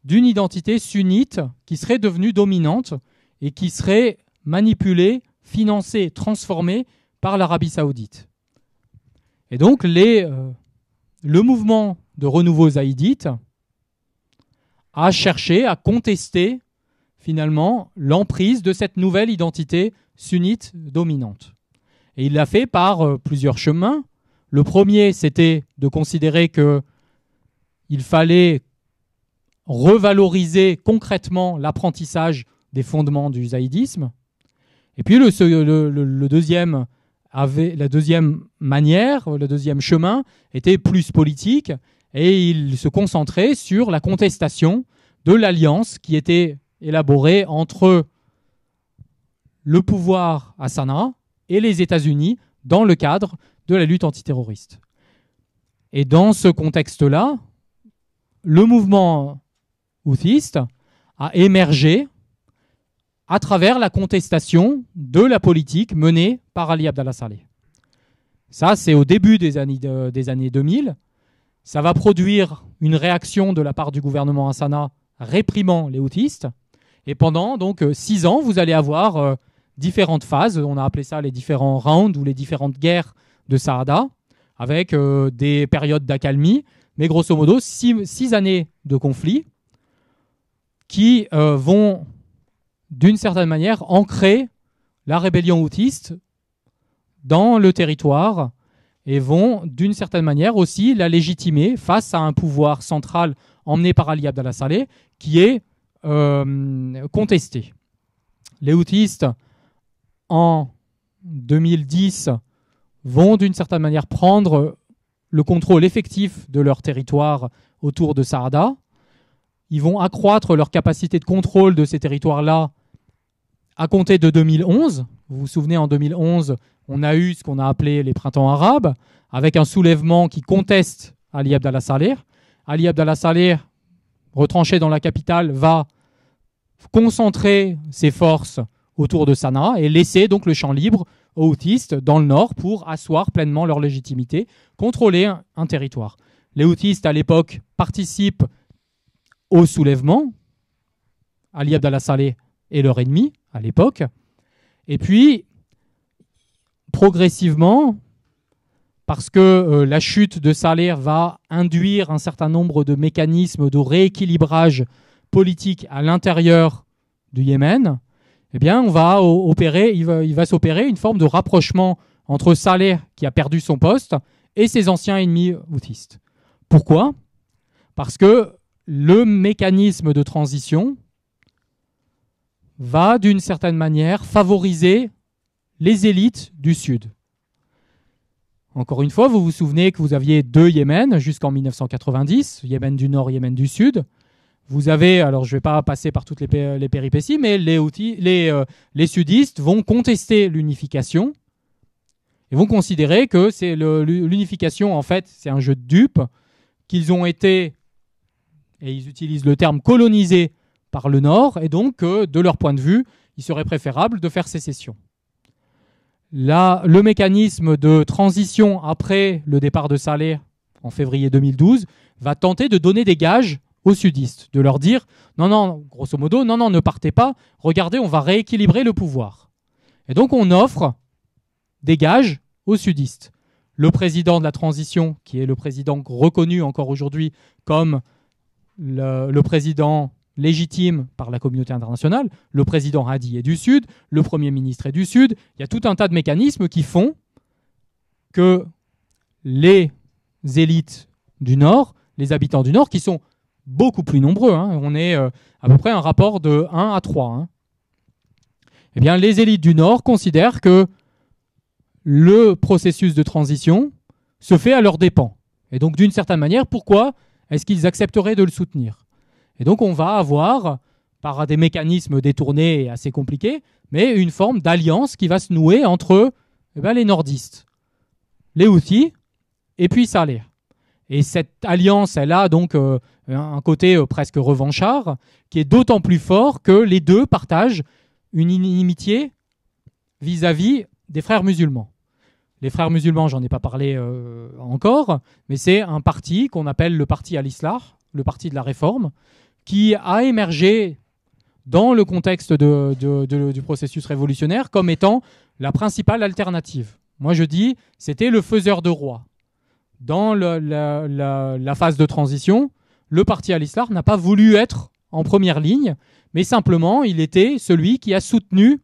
d'une identité sunnite qui serait devenue dominante et qui serait manipulée, financée, transformée par l'Arabie saoudite. Et donc le mouvement de renouveau zaïdite a cherché à contester finalement l'emprise de cette nouvelle identité sunnite dominante. Et il l'a fait par plusieurs chemins. Le premier, c'était de considérer qu'il fallait revaloriser concrètement l'apprentissage des fondements du zaïdisme. Et puis la deuxième manière, le deuxième chemin était plus politique et il se concentrait sur la contestation de l'alliance qui était élaborée entre le pouvoir à Sanaa et les États-Unis dans le cadre de la lutte antiterroriste. Et dans ce contexte-là, le mouvement houthiste a émergé à travers la contestation de la politique menée par Ali Abdallah Saleh. Ça, c'est au début des années 2000. Ça va produire une réaction de la part du gouvernement à Sanaa réprimant les houthistes. Et pendant donc 6 ans, vous allez avoir différentes phases. On a appelé ça les différents rounds ou les différentes guerres de Saada, avec des périodes d'accalmie. Mais grosso modo, 6 années de conflit qui vont, d'une certaine manière, ancrer la rébellion houthiste dans le territoire et vont, d'une certaine manière, aussi la légitimer face à un pouvoir central emmené par Ali Abdallah Saleh qui est contesté. Les houthistes, en 2010, vont, d'une certaine manière, prendre le contrôle effectif de leur territoire autour de Saada. Ils vont accroître leur capacité de contrôle de ces territoires-là à compter de 2011. Vous vous souvenez, en 2011, on a eu ce qu'on a appelé les printemps arabes, avec un soulèvement qui conteste Ali Abdallah Saleh. Ali Abdallah Saleh, retranché dans la capitale, va concentrer ses forces autour de Sanaa et laisser donc le champ libre aux houthistes dans le nord pour asseoir pleinement leur légitimité, contrôler un territoire. Les houthistes, à l'époque, participent au soulèvement. Ali Abdallah Saleh est leur ennemi à l'époque. Et puis, progressivement, parce que la chute de Saleh va induire un certain nombre de mécanismes de rééquilibrage politique à l'intérieur du Yémen, eh bien, il va s'opérer une forme de rapprochement entre Saleh, qui a perdu son poste, et ses anciens ennemis houthistes. Pourquoi ? Parce que le mécanisme de transition va, d'une certaine manière, favoriser les élites du Sud. Encore une fois, vous vous souvenez que vous aviez 2 Yémen jusqu'en 1990, Yémen du Nord, Yémen du Sud. Vous avez, alors je ne vais pas passer par toutes les péripéties, mais les sudistes vont contester l'unification et vont considérer que c'est l'unification, en fait, c'est un jeu de dupes, qu'ils ont été, et ils utilisent le terme, colonisés par le Nord, et donc, de leur point de vue, il serait préférable de faire sécession. Là, le mécanisme de transition après le départ de Saleh en février 2012 va tenter de donner des gages aux sudistes, de leur dire non, grosso modo, non, ne partez pas, regardez, on va rééquilibrer le pouvoir. Et donc on offre des gages aux sudistes. Le président de la transition, qui est le président reconnu encore aujourd'hui comme le président légitime par la communauté internationale, le président Hadi est du Sud, le Premier ministre est du Sud, il y a tout un tas de mécanismes qui font que les élites du Nord, les habitants du Nord, qui sont beaucoup plus nombreux, on est à peu près un rapport de 1 à 3, eh bien, les élites du Nord considèrent que le processus de transition se fait à leurs dépens. Et donc, d'une certaine manière, pourquoi est-ce qu'ils accepteraient de le soutenir ? Et donc, on va avoir, par des mécanismes détournés et assez compliqués, mais une forme d'alliance qui va se nouer entre les nordistes, les Houthis, et puis Saleh. Et cette alliance, elle a donc un côté presque revanchard, qui est d'autant plus fort que les deux partagent une inimitié vis-à-vis des frères musulmans. Les frères musulmans, j'en ai pas parlé encore, mais c'est un parti qu'on appelle le parti al-Islah, le parti de la réforme, qui a émergé dans le contexte du processus révolutionnaire comme étant la principale alternative. Moi, je dis, c'était le faiseur de roi. Dans la phase de transition, le parti al-Islah n'a pas voulu être en première ligne, mais simplement, il était celui qui a soutenu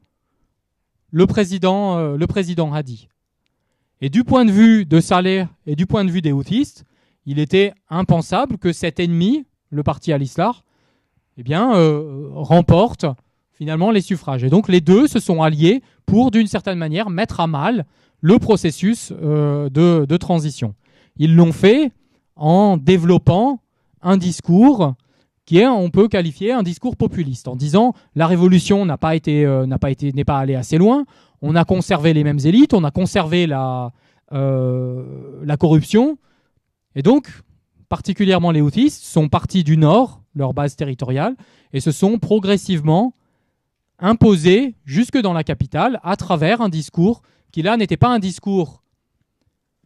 le président Hadi. Et du point de vue de Saleh et du point de vue des Houthis, il était impensable que cet ennemi, le parti al-Islah, remporte finalement les suffrages. Et donc les deux se sont alliés pour, d'une certaine manière, mettre à mal le processus de transition. Ils l'ont fait en développant un discours qui est, on peut qualifier, un discours populiste, en disant la révolution n'est pas allée assez loin, on a conservé les mêmes élites, on a conservé la corruption, et donc, particulièrement les Houthis, sont partis du nord, leur base territoriale, et se sont progressivement imposés jusque dans la capitale à travers un discours qui là n'était pas un discours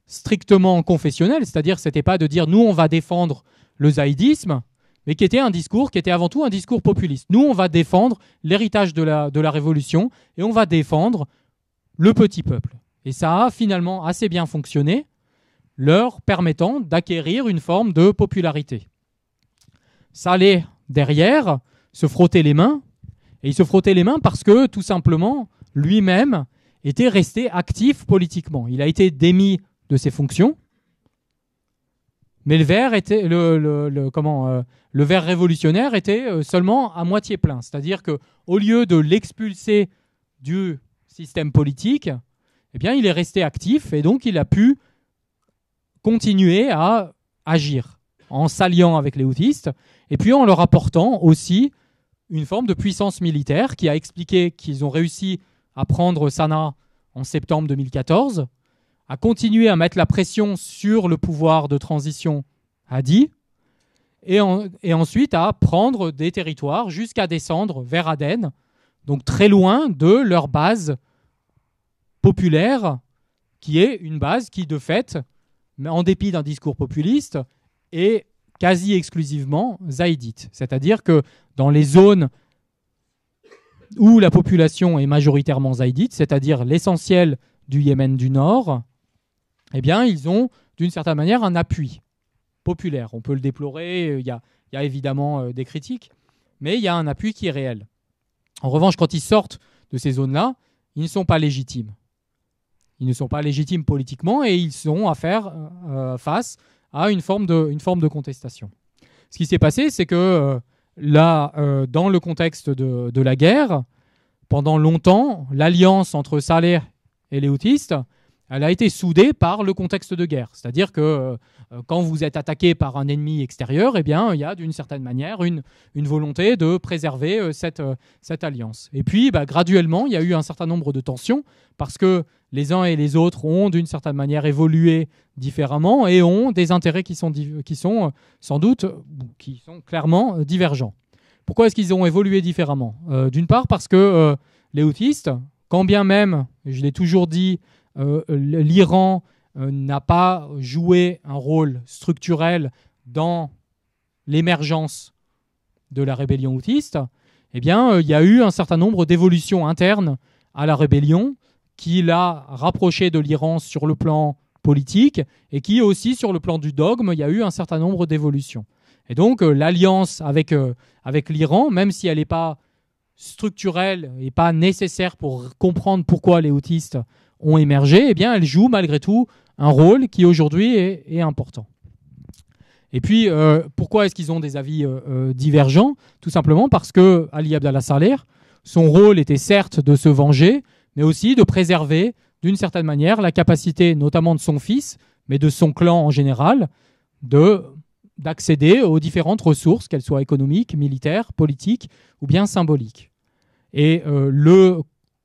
strictement confessionnel, c'est-à-dire que c'était pas de dire nous on va défendre le zaïdisme, mais qui était un discours qui était avant tout un discours populiste. Nous on va défendre l'héritage de la révolution et on va défendre le petit peuple. Et ça a finalement assez bien fonctionné, leur permettant d'acquérir une forme de popularité. Saleh, derrière, se frottait les mains, et il se frottait les mains parce que, tout simplement, lui-même était resté actif politiquement. Il a été démis de ses fonctions, mais le verre révolutionnaire était seulement à moitié plein. C'est-à-dire qu'au lieu de l'expulser du système politique, eh bien, il est resté actif et donc il a pu continuer à agir en s'alliant avec les Houthis et puis en leur apportant aussi une forme de puissance militaire qui a expliqué qu'ils ont réussi à prendre Sanaa en septembre 2014, à continuer à mettre la pression sur le pouvoir de transition Hadi et ensuite à prendre des territoires jusqu'à descendre vers Aden, donc très loin de leur base populaire qui est une base qui, de fait, en dépit d'un discours populiste, est quasi exclusivement zaïdite. C'est-à-dire que dans les zones où la population est majoritairement zaïdite, c'est-à-dire l'essentiel du Yémen du Nord, eh bien, ils ont d'une certaine manière un appui populaire. On peut le déplorer, il y a évidemment des critiques, mais il y a un appui qui est réel. En revanche, quand ils sortent de ces zones-là, ils ne sont pas légitimes. Ils ne sont pas légitimes politiquement et ils sont à faire face à une forme de contestation. Ce qui s'est passé, c'est que là, dans le contexte de la guerre, pendant longtemps, l'alliance entre Saleh et les Houthis, elle a été soudée par le contexte de guerre. C'est-à-dire que quand vous êtes attaqué par un ennemi extérieur, eh bien, il y a d'une certaine manière une volonté de préserver cette alliance. Et puis, graduellement, il y a eu un certain nombre de tensions parce que les uns et les autres ont d'une certaine manière évolué différemment et ont des intérêts qui sont sans doute, qui sont clairement divergents. Pourquoi est-ce qu'ils ont évolué différemment ? D'une part parce que les Houthis, quand bien même, je l'ai toujours dit, l'Iran n'a pas joué un rôle structurel dans l'émergence de la rébellion houthiste, eh bien, il y a eu un certain nombre d'évolutions internes à la rébellion qui l'a rapproché de l'Iran sur le plan politique et qui aussi sur le plan du dogme, il y a eu un certain nombre d'évolutions. Et donc l'alliance avec l'Iran, même si elle n'est pas structurelle et pas nécessaire pour comprendre pourquoi les houthis ont émergé, eh bien elle joue malgré tout un rôle qui aujourd'hui est important. Et puis pourquoi est-ce qu'ils ont des avis divergents ? Tout simplement parce que Ali Abdallah Saleh, son rôle était certes de se venger, mais aussi de préserver d'une certaine manière la capacité notamment de son fils, mais de son clan en général, d'accéder aux différentes ressources, qu'elles soient économiques, militaires, politiques ou bien symboliques. Et le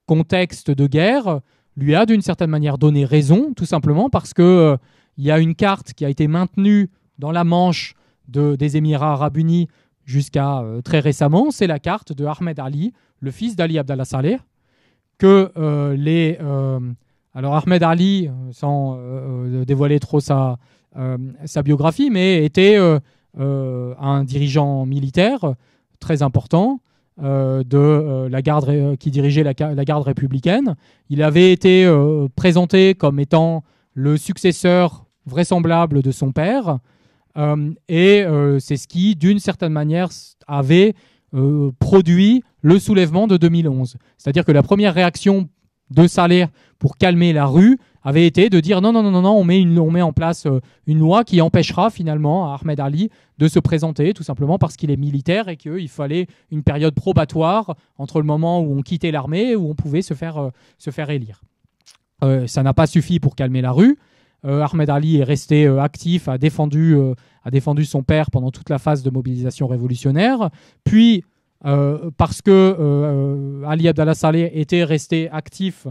contexte de guerre lui a d'une certaine manière donné raison, tout simplement parce qu'il y a une carte qui a été maintenue dans la Manche des Émirats arabes unis jusqu'à très récemment, c'est la carte de Ahmed Ali, le fils d'Ali Abdallah Saleh, que alors Ahmed Ali, sans dévoiler trop sa biographie, mais était un dirigeant militaire très important de la garde qui dirigeait la garde républicaine. Il avait été présenté comme étant le successeur vraisemblable de son père, et c'est ce qui, d'une certaine manière, avait produit le soulèvement de 2011. C'est-à-dire que la première réaction de Saleh pour calmer la rue avait été de dire non, on met en place une loi qui empêchera finalement Ahmed Ali de se présenter, tout simplement parce qu'il est militaire et qu'il fallait une période probatoire entre le moment où on quittait l'armée et où on pouvait se faire élire. Ça n'a pas suffi pour calmer la rue. Ahmed Ali est resté actif, a défendu son père pendant toute la phase de mobilisation révolutionnaire. Puis, parce que Ali Abdallah Saleh était resté actif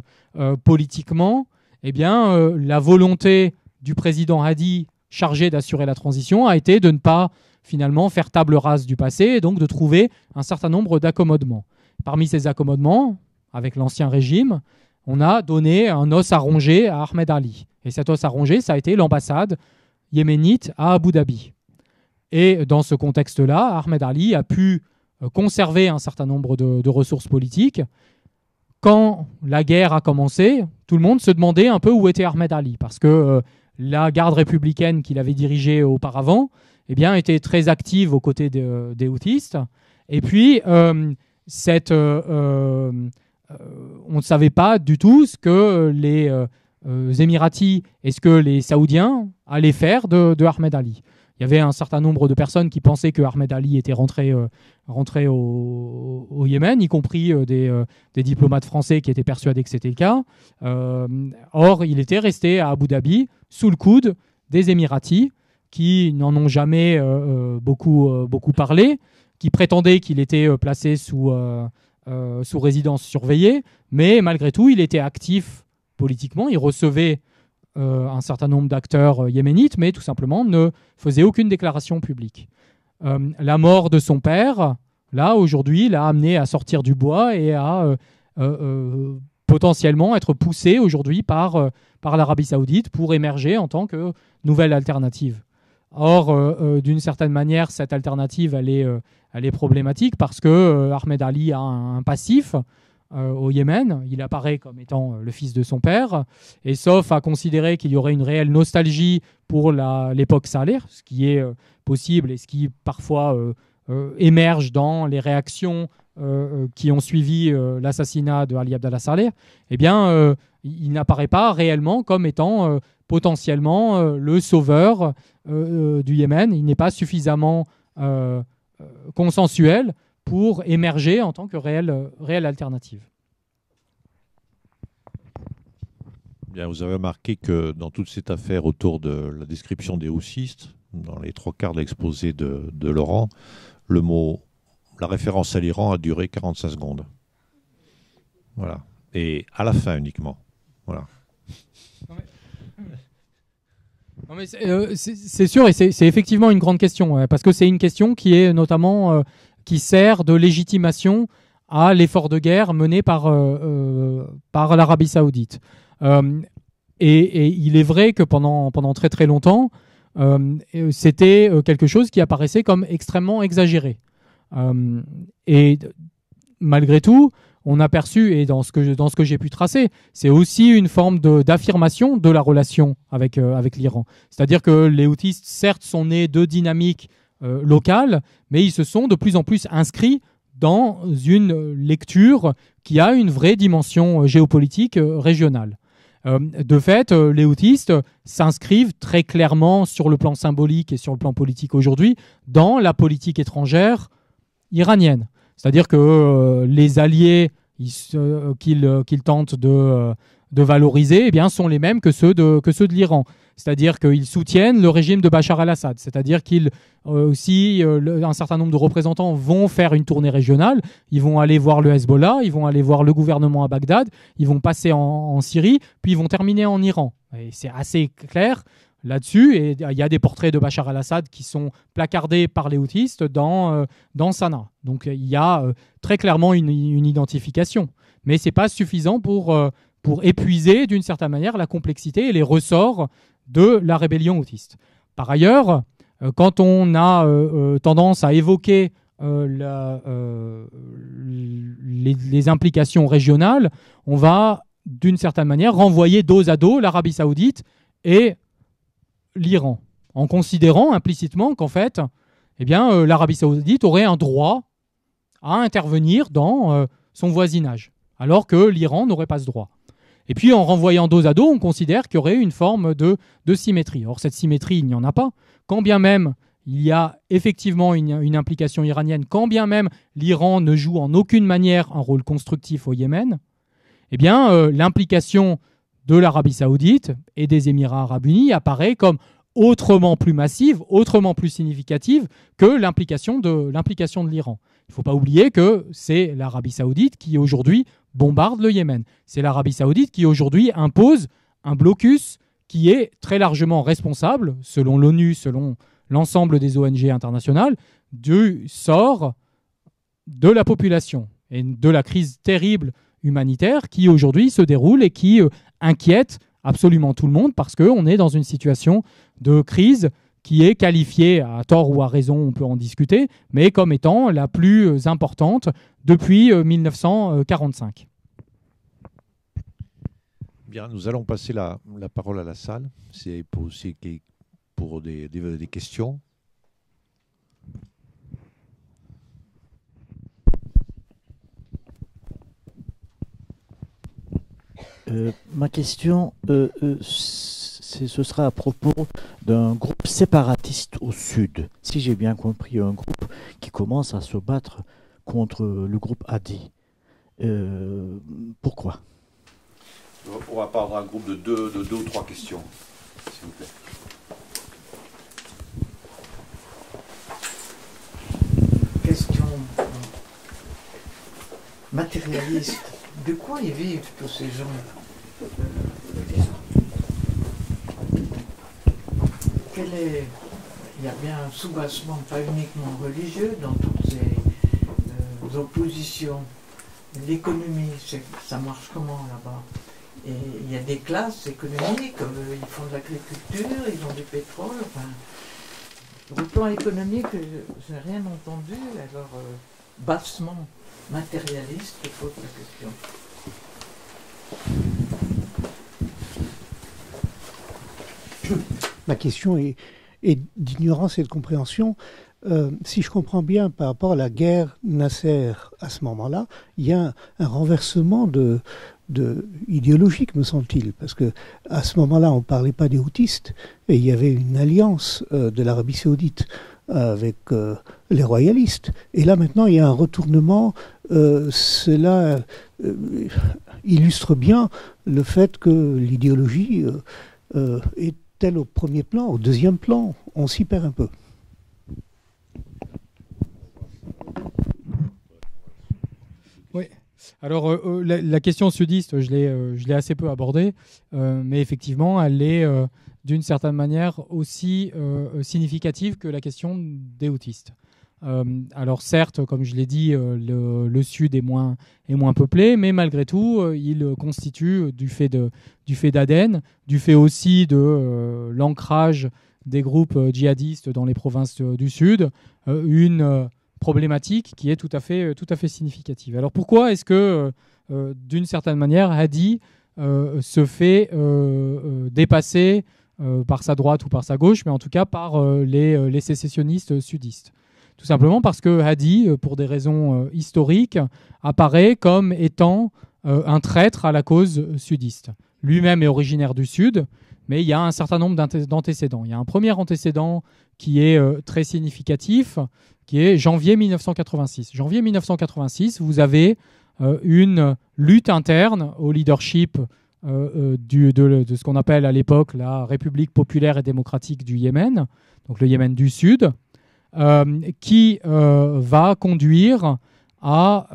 politiquement, eh bien, la volonté du président Hadi, chargé d'assurer la transition, a été de ne pas finalement faire table rase du passé et donc de trouver un certain nombre d'accommodements. Parmi ces accommodements, avec l'ancien régime, on a donné un os à ronger à Ahmed Ali. Et cet os à ronger, ça a été l'ambassade yéménite à Abu Dhabi. Et dans ce contexte-là, Ahmed Ali a pu conserver un certain nombre de ressources politiques. Quand la guerre a commencé, tout le monde se demandait un peu où était Ahmed Ali, parce que la garde républicaine qu'il avait dirigée auparavant eh bien, était très active aux côtés des houthistes. Et puis, on ne savait pas du tout ce que les Émiratis et ce que les Saoudiens allaient faire de Ahmed Ali. Il y avait un certain nombre de personnes qui pensaient que Ahmed Ali était rentré au Yémen, y compris des diplomates français qui étaient persuadés que c'était le cas. Or, il était resté à Abu Dhabi sous le coude des Émiratis qui n'en ont jamais beaucoup parlé, qui prétendaient qu'il était placé sous résidence surveillée, mais malgré tout, il était actif politiquement, il recevait un certain nombre d'acteurs yéménites, mais tout simplement ne faisait aucune déclaration publique. La mort de son père, là, aujourd'hui, l'a amené à sortir du bois et à potentiellement être poussé aujourd'hui par l'Arabie Saoudite pour émerger en tant que nouvelle alternative. Or, d'une certaine manière, cette alternative, elle est problématique parce que Ahmed Ali a un passif au Yémen. Il apparaît comme étant le fils de son père. Et sauf à considérer qu'il y aurait une réelle nostalgie pour l'époque Saleh, ce qui est possible et ce qui parfois émerge dans les réactions qui ont suivi l'assassinat de Ali Abdallah Saleh, eh bien, il n'apparaît pas réellement comme étant potentiellement le sauveur du Yémen. Il n'est pas suffisamment consensuel pour émerger en tant que réelle alternative. Bien, vous avez remarqué que dans toute cette affaire autour de la description des houthistes, dans les 3/4 de l'exposé de Laurent, la référence à l'Iran a duré 45 secondes. Voilà. Et à la fin uniquement. Voilà. Non mais c'est sûr, et c'est effectivement une grande question, parce que c'est une question qui est notamment qui sert de légitimation à l'effort de guerre mené par l'Arabie Saoudite. Et il est vrai que pendant très très longtemps, c'était quelque chose qui apparaissait comme extrêmement exagéré. Et malgré tout, on a perçu, et dans ce que j'ai pu tracer, c'est aussi une forme d'affirmation de la relation avec l'Iran. C'est-à-dire que les houthistes, certes, sont nés de dynamiques locales, mais ils se sont de plus en plus inscrits dans une lecture qui a une vraie dimension géopolitique régionale. De fait, les houthistes s'inscrivent très clairement sur le plan symbolique et sur le plan politique aujourd'hui dans la politique étrangère iranienne. C'est-à-dire que les alliés qu'ils tentent de valoriser, eh bien, sont les mêmes que ceux de l'Iran. C'est-à-dire qu'ils soutiennent le régime de Bachar al-Assad. C'est-à-dire si un certain nombre de représentants vont faire une tournée régionale, ils vont aller voir le Hezbollah, ils vont aller voir le gouvernement à Bagdad, ils vont passer en Syrie, puis ils vont terminer en Iran. Et c'est assez clair. là-dessus. Et il y a des portraits de Bachar el-Assad qui sont placardés par les houthis dans Sanaa. Donc il y a très clairement une identification. Mais ce n'est pas suffisant pour épuiser d'une certaine manière la complexité et les ressorts de la rébellion houthiste. Par ailleurs, quand on a tendance à évoquer les implications régionales, on va d'une certaine manière renvoyer dos à dos l'Arabie saoudite et l'Iran, en considérant implicitement qu'en fait, l'Arabie saoudite aurait un droit à intervenir dans son voisinage, alors que l'Iran n'aurait pas ce droit. Et puis en renvoyant dos à dos, on considère qu'il y aurait une forme de symétrie. Or cette symétrie, il n'y en a pas. Quand bien même il y a effectivement une implication iranienne, quand bien même l'Iran ne joue en aucune manière un rôle constructif au Yémen, l'implication de l'Arabie saoudite et des Émirats arabes unis apparaît comme autrement plus massive, autrement plus significative que l'implication de l'Iran. Il ne faut pas oublier que c'est l'Arabie saoudite qui aujourd'hui bombarde le Yémen. C'est l'Arabie saoudite qui aujourd'hui impose un blocus qui est très largement responsable, selon l'ONU, selon l'ensemble des ONG internationales, du sort de la population et de la crise terrible humanitaire qui aujourd'hui se déroule et qui inquiète absolument tout le monde parce qu'on est dans une situation de crise qui est qualifiée, à tort ou à raison, on peut en discuter, mais comme étant la plus importante depuis 1945. Bien, nous allons passer la parole à la salle. C'est pour des questions. Ma question, ce sera à propos d'un groupe séparatiste au sud. Si j'ai bien compris, un groupe qui commence à se battre contre le groupe Hadi. Pourquoi? On va prendre un groupe de deux ou trois questions, s'il vous plaît. Question matérialiste. De quoi ils vivent tous ces gens? Il y a bien un soubassement, pas uniquement religieux, dans toutes ces oppositions. L'économie, ça marche comment là-bas? Et il y a des classes économiques, ils font de l'agriculture, ils ont du pétrole. Enfin, au plan économique, je n'ai rien entendu. Alors, bassement matérialiste, je pose la question. Ma question est d'ignorance et de compréhension. Si je comprends bien, par rapport à la guerre Nasser, à ce moment-là, il y a un renversement idéologique, me semble-t-il, parce que à ce moment-là, on ne parlait pas des houtistes, et il y avait une alliance de l'Arabie saoudite avec les royalistes. Et là, maintenant, il y a un retournement. Cela illustre bien le fait que l'idéologie est-elle au premier plan, au deuxième plan? On s'y perd un peu. Oui. Alors, la question sudiste, je l'ai assez peu abordée, mais effectivement, elle est d'une certaine manière aussi significative que la question des houtistes. Alors certes, comme je l'ai dit, le sud est moins peuplé, mais malgré tout, il constitue, du fait d'Aden, du fait aussi de l'ancrage des groupes djihadistes dans les provinces du sud, une problématique qui est tout à fait significative. Alors pourquoi est-ce que, d'une certaine manière, Hadi se fait dépasser par sa droite ou par sa gauche, mais en tout cas par les sécessionnistes sudistes? Tout simplement parce que Hadi, pour des raisons historiques, apparaît comme étant un traître à la cause sudiste. Lui-même est originaire du Sud, mais il y a un certain nombre d'antécédents. Il y a un premier antécédent qui est très significatif, qui est janvier 1986. Janvier 1986, vous avez une lutte interne au leadership de ce qu'on appelle à l'époque la République populaire et démocratique du Yémen, donc le Yémen du Sud, qui va conduire à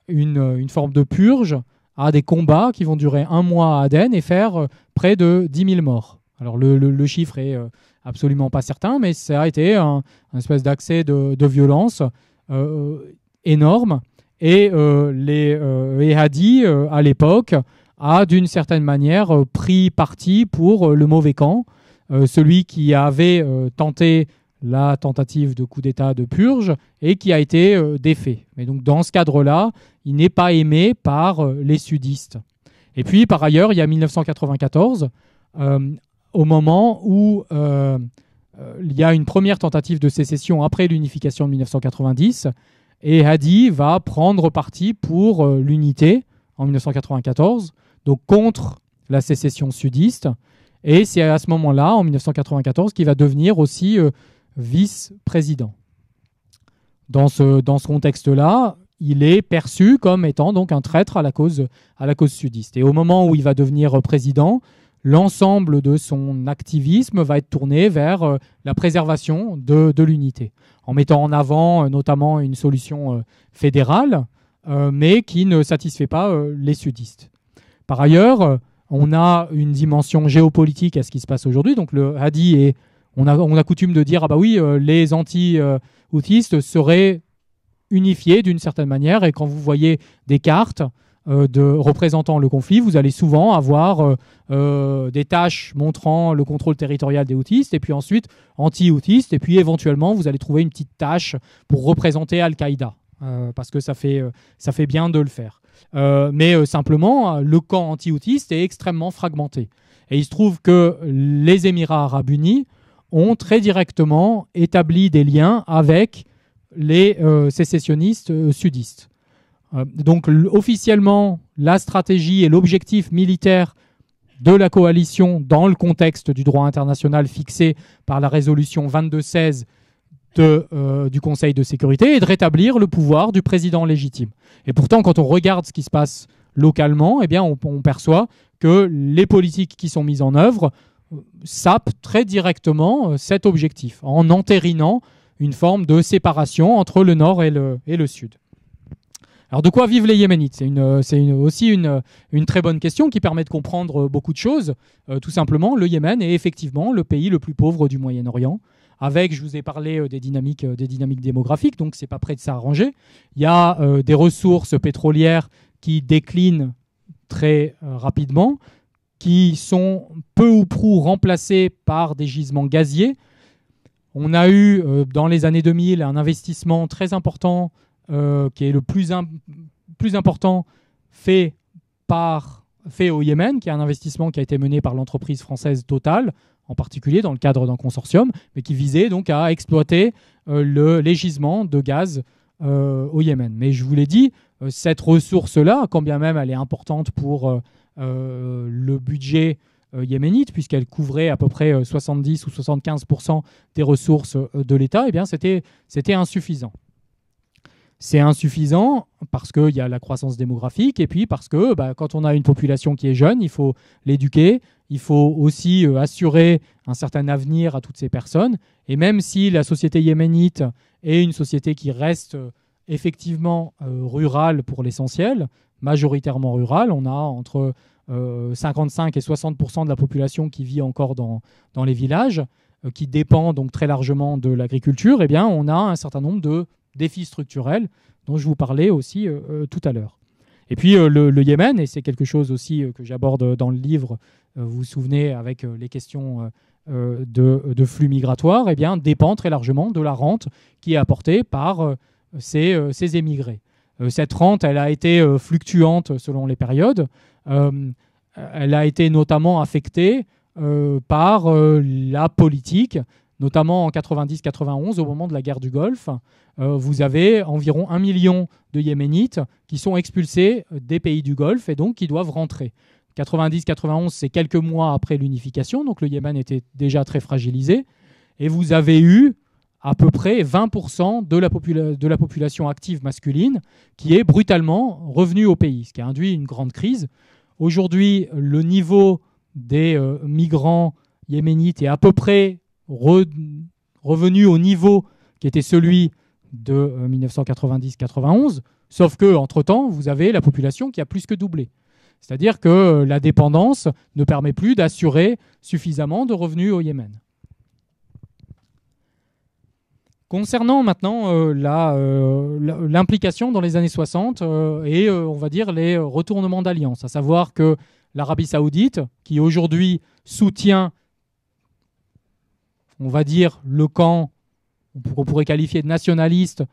une forme de purge, à des combats qui vont durer un mois à Aden et faire près de 10 000 morts. Alors le chiffre est absolument pas certain, mais ça a été un espèce d'accès de violence énorme. Et Hadi, à l'époque, a d'une certaine manière pris parti pour le mauvais camp, celui qui avait tenté la tentative de coup d'État de purge et qui a été défait. Mais donc dans ce cadre-là, il n'est pas aimé par les sudistes. Et puis par ailleurs, il y a 1994, au moment où il y a une première tentative de sécession après l'unification de 1990, et Hadi va prendre parti pour l'unité en 1994, donc contre la sécession sudiste. Et c'est à ce moment-là, en 1994, qu'il va devenir aussi vice-président. Dans ce contexte-là, il est perçu comme étant donc un traître à la cause sudiste. Et au moment où il va devenir président, l'ensemble de son activisme va être tourné vers la préservation de l'unité, en mettant en avant notamment une solution fédérale, mais qui ne satisfait pas les sudistes. Par ailleurs, on a une dimension géopolitique à ce qui se passe aujourd'hui. Donc le Hadi est on a coutume de dire les anti-houthistes seraient unifiés d'une certaine manière, et quand vous voyez des cartes représentant le conflit, vous allez souvent avoir des taches montrant le contrôle territorial des houthistes, et puis ensuite anti-houthistes, et puis éventuellement vous allez trouver une petite tache pour représenter Al-Qaïda, parce que ça fait bien de le faire. Mais simplement, le camp anti-houthiste est extrêmement fragmenté. Et il se trouve que les Émirats arabes unis ont très directement établi des liens avec les sécessionnistes sudistes. Donc officiellement, la stratégie et l'objectif militaire de la coalition dans le contexte du droit international fixé par la résolution 2216 du Conseil de sécurité est de rétablir le pouvoir du président légitime. Et pourtant, quand on regarde ce qui se passe localement, eh bien, on perçoit que les politiques qui sont mises en œuvre sapent très directement cet objectif, en entérinant une forme de séparation entre le nord et le sud. Alors de quoi vivent les Yéménites ? C'est aussi une très bonne question qui permet de comprendre beaucoup de choses. Tout simplement, le Yémen est effectivement le pays le plus pauvre du Moyen-Orient, avec, je vous ai parlé des dynamiques démographiques, donc c'est pas près de s'arranger. Il y a des ressources pétrolières qui déclinent très rapidement, qui sont peu ou prou remplacées par des gisements gaziers. On a eu, dans les années 2000, un investissement très important, qui est le plus important fait au Yémen, qui est un investissement qui a été mené par l'entreprise française Total, en particulier dans le cadre d'un consortium, mais qui visait donc à exploiter les gisements de gaz au Yémen. Mais je vous l'ai dit, cette ressource-là, quand bien même elle est importante pour le budget yéménite, puisqu'elle couvrait à peu près 70 ou 75% des ressources de l'État, eh bien c'était insuffisant. C'est insuffisant parce qu'il y a la croissance démographique, et puis parce que quand on a une population qui est jeune, il faut l'éduquer, il faut aussi assurer un certain avenir à toutes ces personnes. Et même si la société yéménite est une société qui reste effectivement rurale pour l'essentiel, majoritairement rurale, on a entre 55 et 60% de la population qui vit encore dans les villages, qui dépend donc très largement de l'agriculture, eh bien on a un certain nombre de défis structurels dont je vous parlais aussi tout à l'heure. Et puis le Yémen, et c'est quelque chose aussi que j'aborde dans le livre, vous vous souvenez, avec les questions de flux migratoires, eh bien, dépend très largement de la rente qui est apportée par ces émigrés. Cette rente, elle a été fluctuante selon les périodes. Elle a été notamment affectée par la politique, notamment en 90-91, au moment de la guerre du Golfe. Vous avez environ 1 million de Yéménites qui sont expulsés des pays du Golfe et donc qui doivent rentrer. 90-91, c'est quelques mois après l'unification, donc le Yémen était déjà très fragilisé. Et vous avez eu à peu près 20% de la population active masculine qui est brutalement revenue au pays, ce qui a induit une grande crise. Aujourd'hui, le niveau des migrants yéménites est à peu près revenu au niveau qui était celui de 1990-91, sauf que entre-temps, vous avez la population qui a plus que doublé. C'est-à-dire que la dépendance ne permet plus d'assurer suffisamment de revenus au Yémen. Concernant maintenant l'implication dans les années 60 et on va dire les retournements d'alliance, à savoir que l'Arabie saoudite, qui aujourd'hui soutient, on va dire, le camp qu'on pourrait qualifier de nationaliste,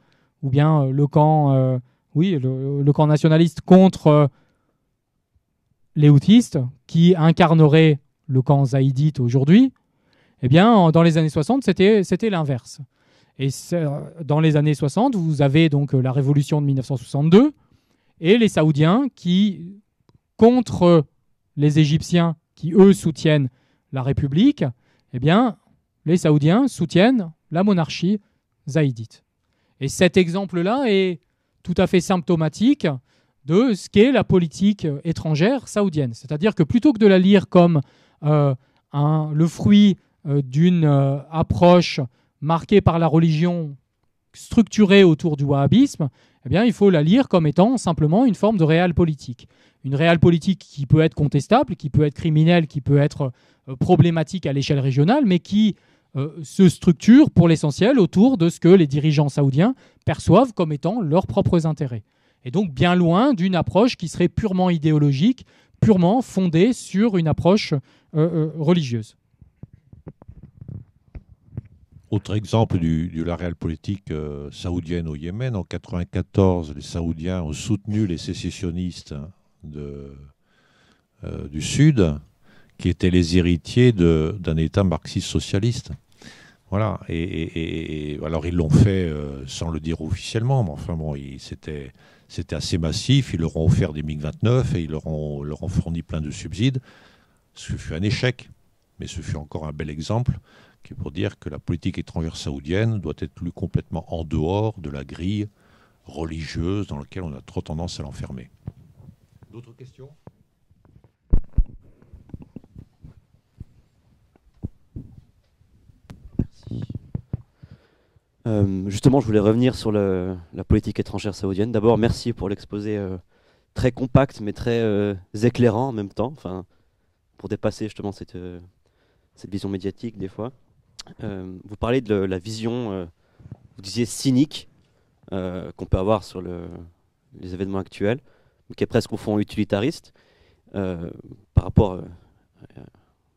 ou bien le camp nationaliste contre les houthistes, qui incarnerait le camp zaïdite aujourd'hui, eh bien, dans les années 60, c'était l'inverse. Et dans les années 60, vous avez donc la révolution de 1962 et les Saoudiens qui, contre les Égyptiens qui, eux, soutiennent la République, eh bien, les Saoudiens soutiennent la monarchie zaïdite. Et cet exemple-là est tout à fait symptomatique de ce qu'est la politique étrangère saoudienne. C'est-à-dire que plutôt que de la lire comme le fruit d'une approche marquée par la religion structurée autour du wahhabisme, eh bien, il faut la lire comme étant simplement une forme de réelle politique. Une réelle politique qui peut être contestable, qui peut être criminelle, qui peut être problématique à l'échelle régionale, mais qui se structure pour l'essentiel autour de ce que les dirigeants saoudiens perçoivent comme étant leurs propres intérêts. Et donc bien loin d'une approche qui serait purement idéologique, purement fondée sur une approche religieuse. Autre exemple de la réelle politique saoudienne au Yémen, en 1994, les Saoudiens ont soutenu les sécessionnistes du Sud, qui étaient les héritiers d'un État marxiste-socialiste. Voilà. Et alors ils l'ont fait sans le dire officiellement, mais enfin bon, c'était assez massif. Ils leur ont offert des MiG-29 et ils leur ont fourni plein de subsides. Ce fut un échec, mais ce fut encore un bel exemple qui est pour dire que la politique étrangère saoudienne doit être lue complètement en dehors de la grille religieuse dans laquelle on a trop tendance à l'enfermer. D'autres questions ? Justement, je voulais revenir sur la politique étrangère saoudienne. D'abord, merci pour l'exposé très compact, mais très éclairant en même temps, pour dépasser justement cette vision médiatique des fois. Vous parlez de la vision, vous disiez cynique, qu'on peut avoir sur les événements actuels, qui est presque au fond utilitariste, par rapport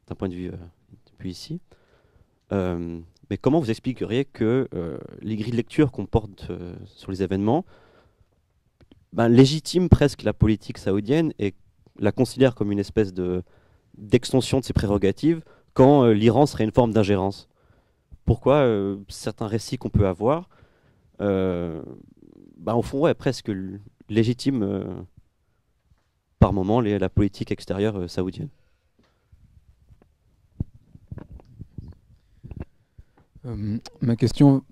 d'un point de vue depuis ici. Mais comment vous expliqueriez que les grilles de lecture qu'on porte sur les événements légitiment presque la politique saoudienne et la considèrent comme une espèce d'extension de ses prérogatives quand l'Iran serait une forme d'ingérence? Pourquoi certains récits qu'on peut avoir, au fond, presque légitiment par moment la politique extérieure saoudienne? Ma question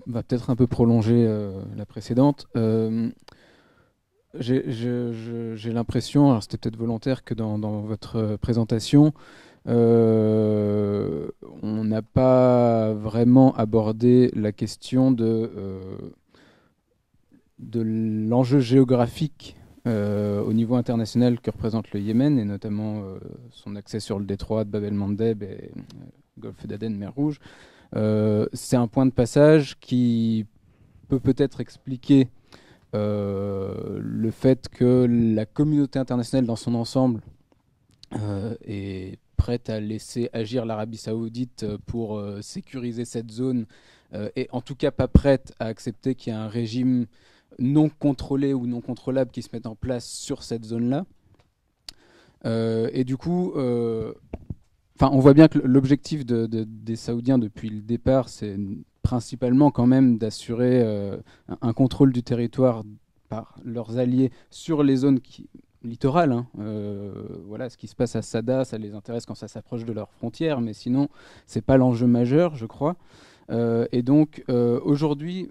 va peut-être un peu prolonger la précédente. J'ai l'impression, alors c'était peut-être volontaire, que dans votre présentation, on n'a pas vraiment abordé la question de l'enjeu géographique au niveau international que représente le Yémen, et notamment son accès sur le détroit de Bab el-Mandeb et Golfe d'Aden, mer Rouge. C'est un point de passage qui peut peut-être expliquer le fait que la communauté internationale dans son ensemble est prête à laisser agir l'Arabie saoudite pour sécuriser cette zone, et en tout cas pas prête à accepter qu'il y ait un régime non contrôlé ou non contrôlable qui se mette en place sur cette zone-là. Et du coup... on voit bien que l'objectif des Saoudiens depuis le départ, c'est principalement quand même d'assurer un contrôle du territoire par leurs alliés sur les zones littorales. Voilà, ce qui se passe à Sada, ça les intéresse quand ça s'approche de leurs frontières, mais sinon, c'est pas l'enjeu majeur, je crois. Et donc, aujourd'hui,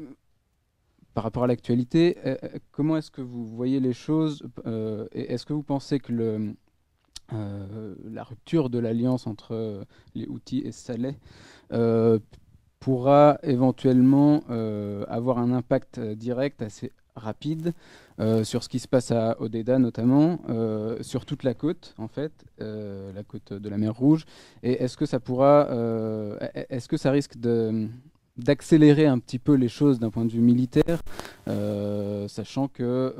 par rapport à l'actualité, comment est-ce que vous voyez les choses, et est-ce que vous pensez que la rupture de l'alliance entre les Houthis et Saleh pourra éventuellement avoir un impact direct rapide sur ce qui se passe à Hodeidah notamment, sur toute la côte en fait, la côte de la mer Rouge. Et est-ce que ça pourra, est-ce que ça risque d'accélérer un petit peu les choses d'un point de vue militaire, sachant que,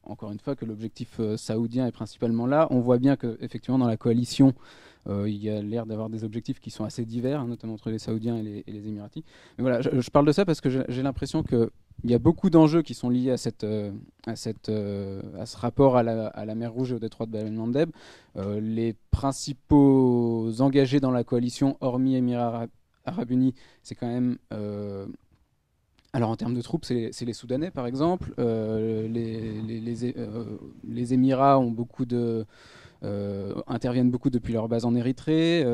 encore une fois, que l'objectif saoudien est principalement là. On voit bien qu'effectivement dans la coalition, il y a l'air d'avoir des objectifs qui sont assez divers, hein, notamment entre les Saoudiens et les Émiratis. Mais voilà, je parle de ça parce que j'ai l'impression qu'il y a beaucoup d'enjeux qui sont liés à ce rapport à la mer Rouge et au détroit de Bab el-Mandeb. Les principaux engagés dans la coalition, hormis Émirats Arabes Unis, c'est quand même... alors en termes de troupes, c'est les Soudanais par exemple. Les Émirats ont interviennent beaucoup depuis leur base en Érythrée.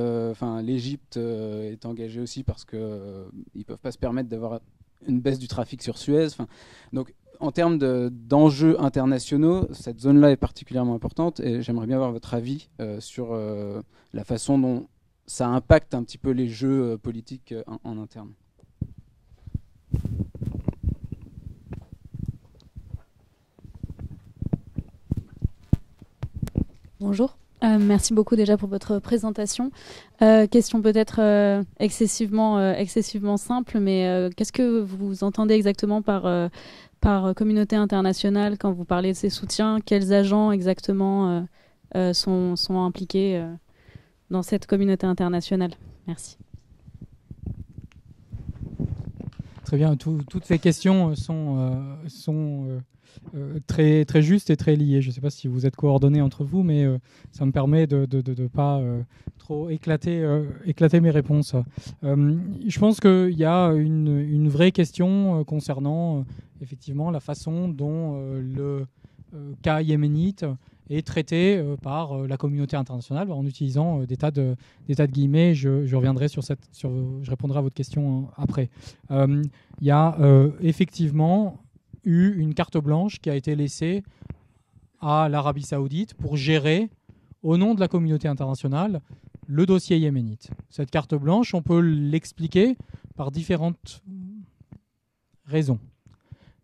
L'Égypte est engagée aussi parce qu'ils ne peuvent pas se permettre d'avoir une baisse du trafic sur Suez. Donc en termes d'enjeux internationaux, cette zone-là est particulièrement importante et j'aimerais bien avoir votre avis sur la façon dont ça impacte un petit peu les jeux politiques en interne. Bonjour, merci beaucoup déjà pour votre présentation. Question peut-être excessivement simple, mais qu'est-ce que vous entendez exactement par communauté internationale quand vous parlez de ces soutiens? Quels agents exactement sont impliqués dans cette communauté internationale? Merci. Très bien, toutes ces questions sont très, très justes et très liées. Je ne sais pas si vous êtes coordonnés entre vous, mais ça me permet de ne pas trop éclater mes réponses. Je pense qu'il y a une vraie question concernant effectivement la façon dont le cas yéménite est traité par la communauté internationale en utilisant des tas de guillemets. Je reviendrai je répondrai à votre question après. Il y a effectivement eu une carte blanche qui a été laissée à l'Arabie Saoudite pour gérer, au nom de la communauté internationale, le dossier yéménite. Cette carte blanche, on peut l'expliquer par différentes raisons.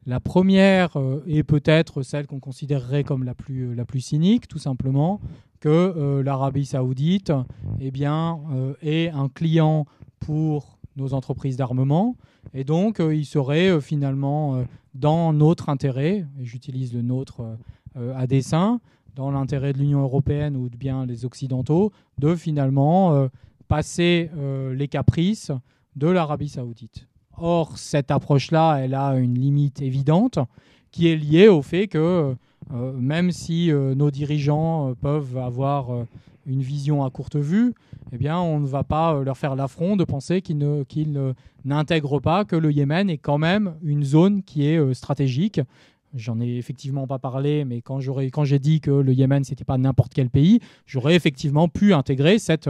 La première est peut-être celle qu'on considérerait comme la plus cynique, tout simplement, que l'Arabie Saoudite est un client pour nos entreprises d'armement, et donc il serait finalement dans notre intérêt, et j'utilise le nôtre à dessein, dans l'intérêt de l'Union européenne ou bien des Occidentaux, de finalement passer les caprices de l'Arabie Saoudite. Or, cette approche-là, elle a une limite évidente qui est liée au fait que même si nos dirigeants peuvent avoir une vision à courte vue, eh bien, on ne va pas leur faire l'affront de penser qu'ils n'intègrent pas que le Yémen est quand même une zone qui est stratégique. J'en ai effectivement pas parlé, mais quand j'ai dit que le Yémen, c'était pas n'importe quel pays, j'aurais effectivement pu intégrer cette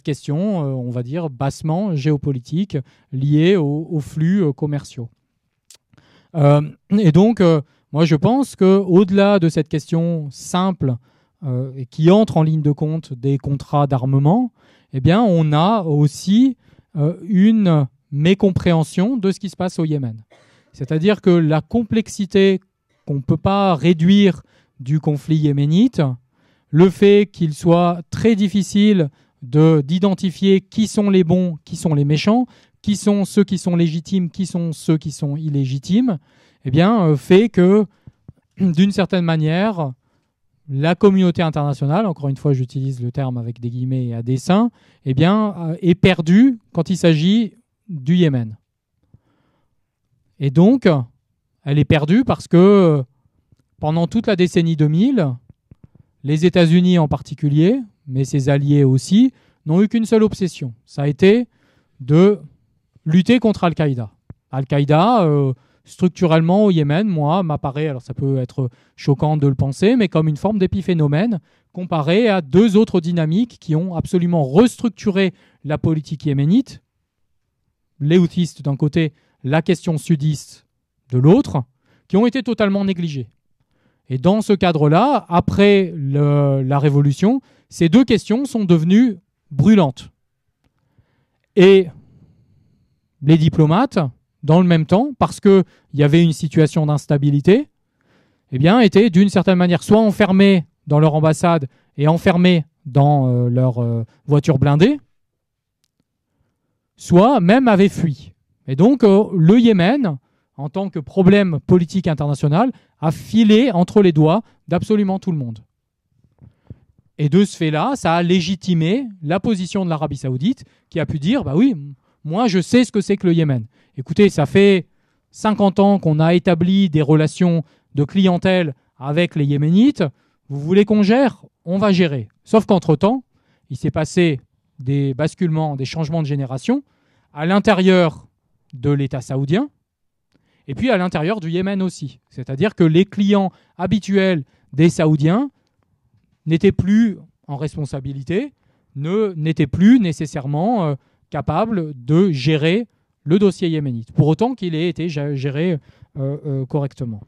question, on va dire, bassement géopolitique, liée aux flux commerciaux. Et donc, moi, je pense qu'au-delà de cette question simple et qui entre en ligne de compte des contrats d'armement, eh bien, on a aussi une mécompréhension de ce qui se passe au Yémen. C'est-à-dire que la complexité qu'on ne peut pas réduire du conflit yéménite, le fait qu'il soit très difficile d'identifier qui sont les bons, qui sont les méchants, qui sont ceux qui sont légitimes, qui sont ceux qui sont illégitimes, eh bien, fait que, d'une certaine manière, la communauté internationale, encore une fois j'utilise le terme avec des guillemets et à dessein, eh bien, est perdue quand il s'agit du Yémen. Et donc, elle est perdue parce que pendant toute la décennie 2000, les États-Unis en particulier, mais ses alliés aussi, n'ont eu qu'une seule obsession. Ça a été de lutter contre Al-Qaïda. Al-Qaïda, structurellement au Yémen, moi, m'apparaît, alors ça peut être choquant de le penser, mais comme une forme d'épiphénomène comparé à deux autres dynamiques qui ont absolument restructuré la politique yéménite. Les houthistes d'un côté, la question sudiste de l'autre, qui ont été totalement négligés. Et dans ce cadre-là, après la Révolution, ces deux questions sont devenues brûlantes. Et les diplomates dans le même temps, parce qu'il y avait une situation d'instabilité, eh bien, étaient d'une certaine manière soit enfermés dans leur ambassade et enfermés dans leur voiture blindée, soit même avaient fui. Et donc, le Yémen, en tant que problème politique international, a filé entre les doigts d'absolument tout le monde. Et de ce fait-là, ça a légitimé la position de l'Arabie Saoudite, qui a pu dire, bah oui, moi je sais ce que c'est que le Yémen. Écoutez, ça fait 50 ans qu'on a établi des relations de clientèle avec les Yéménites. Vous voulez qu'on gère? On va gérer. Sauf qu'entre-temps, il s'est passé des basculements, des changements de génération à l'intérieur de l'État saoudien et puis à l'intérieur du Yémen aussi. C'est-à-dire que les clients habituels des Saoudiens n'étaient plus en responsabilité, n'étaient plus nécessairement capables de gérer le dossier yéménite, pour autant qu'il ait été géré correctement.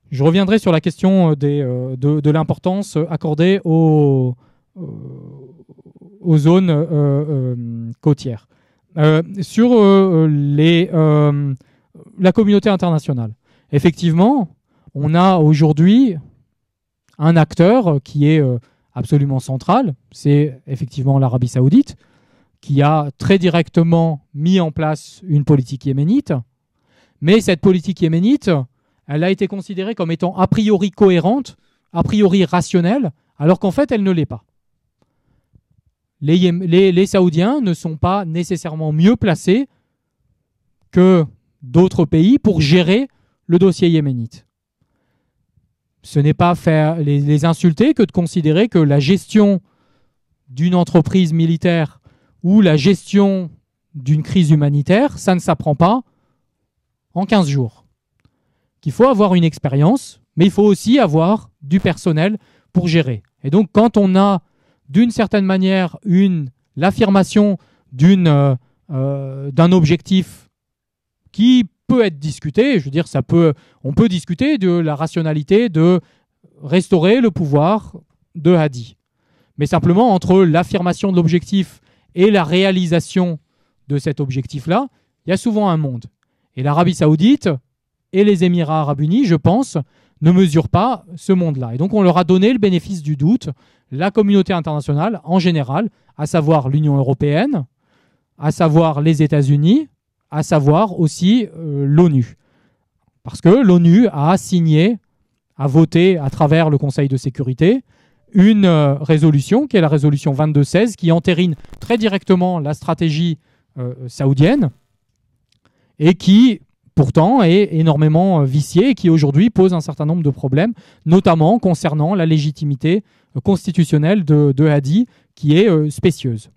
Je reviendrai sur la question de l'importance accordée aux zones côtières. Sur la communauté internationale, effectivement, on a aujourd'hui un acteur qui est absolument central, c'est effectivement l'Arabie Saoudite, qui a très directement mis en place une politique yéménite, mais cette politique yéménite, elle a été considérée comme étant a priori cohérente, a priori rationnelle, alors qu'en fait, elle ne l'est pas. Les Saoudiens ne sont pas nécessairement mieux placés que d'autres pays pour gérer le dossier yéménite. Ce n'est pas faire les insulter que de considérer que la gestion d'une entreprise militaire ou la gestion d'une crise humanitaire, ça ne s'apprend pas en 15 jours. Qu'il faut avoir une expérience, mais il faut aussi avoir du personnel pour gérer. Et donc, quand on a d'une certaine manière l'affirmation d'un objectif qui peut être discuté, je veux dire, on peut discuter de la rationalité de restaurer le pouvoir de Hadi. Mais simplement, entre l'affirmation de l'objectif et la réalisation de cet objectif-là, il y a souvent un monde. Et l'Arabie Saoudite et les Émirats Arabes Unis, je pense, ne mesurent pas ce monde-là. Et donc, on leur a donné le bénéfice du doute, la communauté internationale en général, à savoir l'Union européenne, à savoir les États-Unis, à savoir aussi l'ONU. Parce que l'ONU a signé, a voté à travers le Conseil de sécurité une résolution, qui est la résolution 2216, qui entérine très directement la stratégie saoudienne et qui, pourtant, est énormément viciée et qui aujourd'hui pose un certain nombre de problèmes, notamment concernant la légitimité constitutionnelle de Hadi, qui est spécieuse.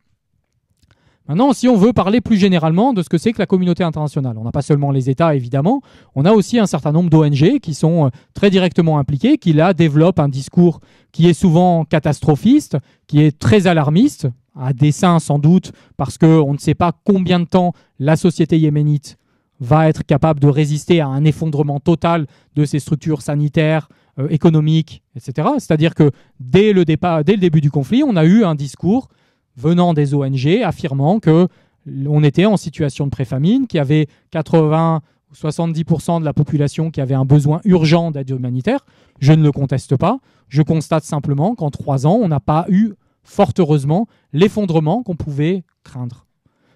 Maintenant, si on veut parler plus généralement de ce que c'est que la communauté internationale, on n'a pas seulement les États, évidemment, on a aussi un certain nombre d'ONG qui sont très directement impliquées, qui là développent un discours qui est souvent catastrophiste, qui est très alarmiste, à dessein sans doute, parce qu'on ne sait pas combien de temps la société yéménite va être capable de résister à un effondrement total de ses structures sanitaires, économiques, etc. C'est-à-dire que dès le début du conflit, on a eu un discours venant des ONG affirmant qu'on était en situation de pré-famine, qu'il y avait 80 ou 70% de la population qui avait un besoin urgent d'aide humanitaire. Je ne le conteste pas. Je constate simplement qu'en 3 ans, on n'a pas eu, fort heureusement, l'effondrement qu'on pouvait craindre.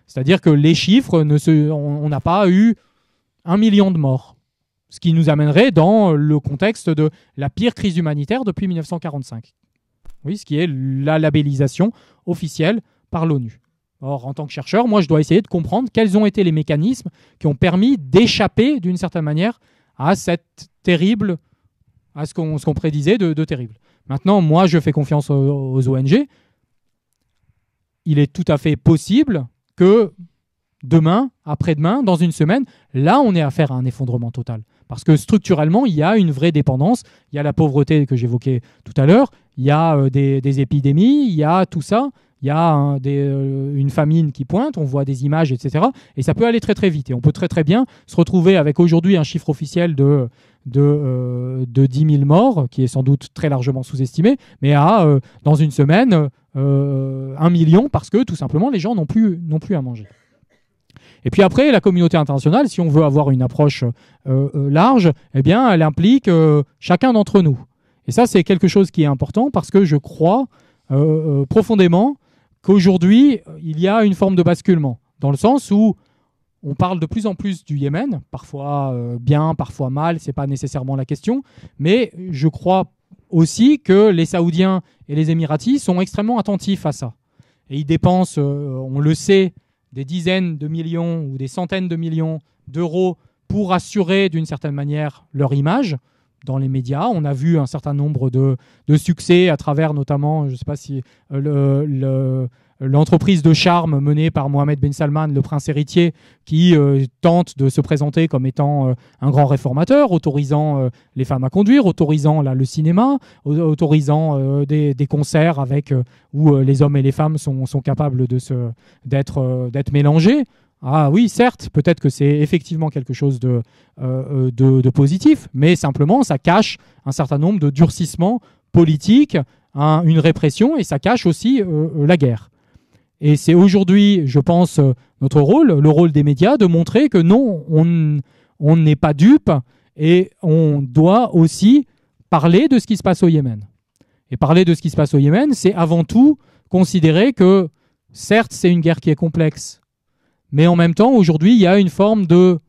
C'est-à-dire que les chiffres, on n'a pas eu 1 million de morts. Ce qui nous amènerait dans le contexte de la pire crise humanitaire depuis 1945. Oui, ce qui est la labellisation officielle par l'ONU. Or, en tant que chercheur, moi, je dois essayer de comprendre quels ont été les mécanismes qui ont permis d'échapper, d'une certaine manière, à ce qu'on prédisait de terrible. Maintenant, moi, je fais confiance aux ONG. Il est tout à fait possible que demain, après-demain, dans une semaine, là, on ait affaire à un effondrement total. Parce que structurellement, il y a une vraie dépendance. Il y a la pauvreté que j'évoquais tout à l'heure. Il y a des épidémies. Il y a tout ça. Il y a une famine qui pointe. On voit des images, etc. Et ça peut aller très, très vite. Et on peut très, très bien se retrouver avec aujourd'hui un chiffre officiel de 10 000 morts, qui est sans doute très largement sous-estimé, mais dans une semaine, 1 million, parce que tout simplement, les gens n'ont plus à manger. Et puis après, la communauté internationale, si on veut avoir une approche large, eh bien, elle implique chacun d'entre nous. Et ça, c'est quelque chose qui est important parce que je crois profondément qu'aujourd'hui, il y a une forme de basculement, dans le sens où on parle de plus en plus du Yémen, parfois bien, parfois mal, ce n'est pas nécessairement la question, mais je crois aussi que les Saoudiens et les Émiratis sont extrêmement attentifs à ça. Et ils dépensent, on le sait, des dizaines de millions ou des centaines de millions d'euros pour assurer d'une certaine manière leur image dans les médias. On a vu un certain nombre de succès à travers notamment, je ne sais pas si l'entreprise de charme menée par Mohammed Ben Salman, le prince héritier, qui tente de se présenter comme étant un grand réformateur, autorisant les femmes à conduire, autorisant le cinéma, autorisant des concerts où les hommes et les femmes sont capables d'être mélangés. Ah oui, certes, peut-être que c'est effectivement quelque chose de positif, mais simplement, ça cache un certain nombre de durcissements politiques, une répression, et ça cache aussi la guerre. Et c'est aujourd'hui, je pense, notre rôle, le rôle des médias, de montrer que non, on n'est pas dupe et on doit aussi parler de ce qui se passe au Yémen. Et parler de ce qui se passe au Yémen, c'est avant tout considérer que, certes, c'est une guerre qui est complexe, mais en même temps, aujourd'hui, il y a une forme de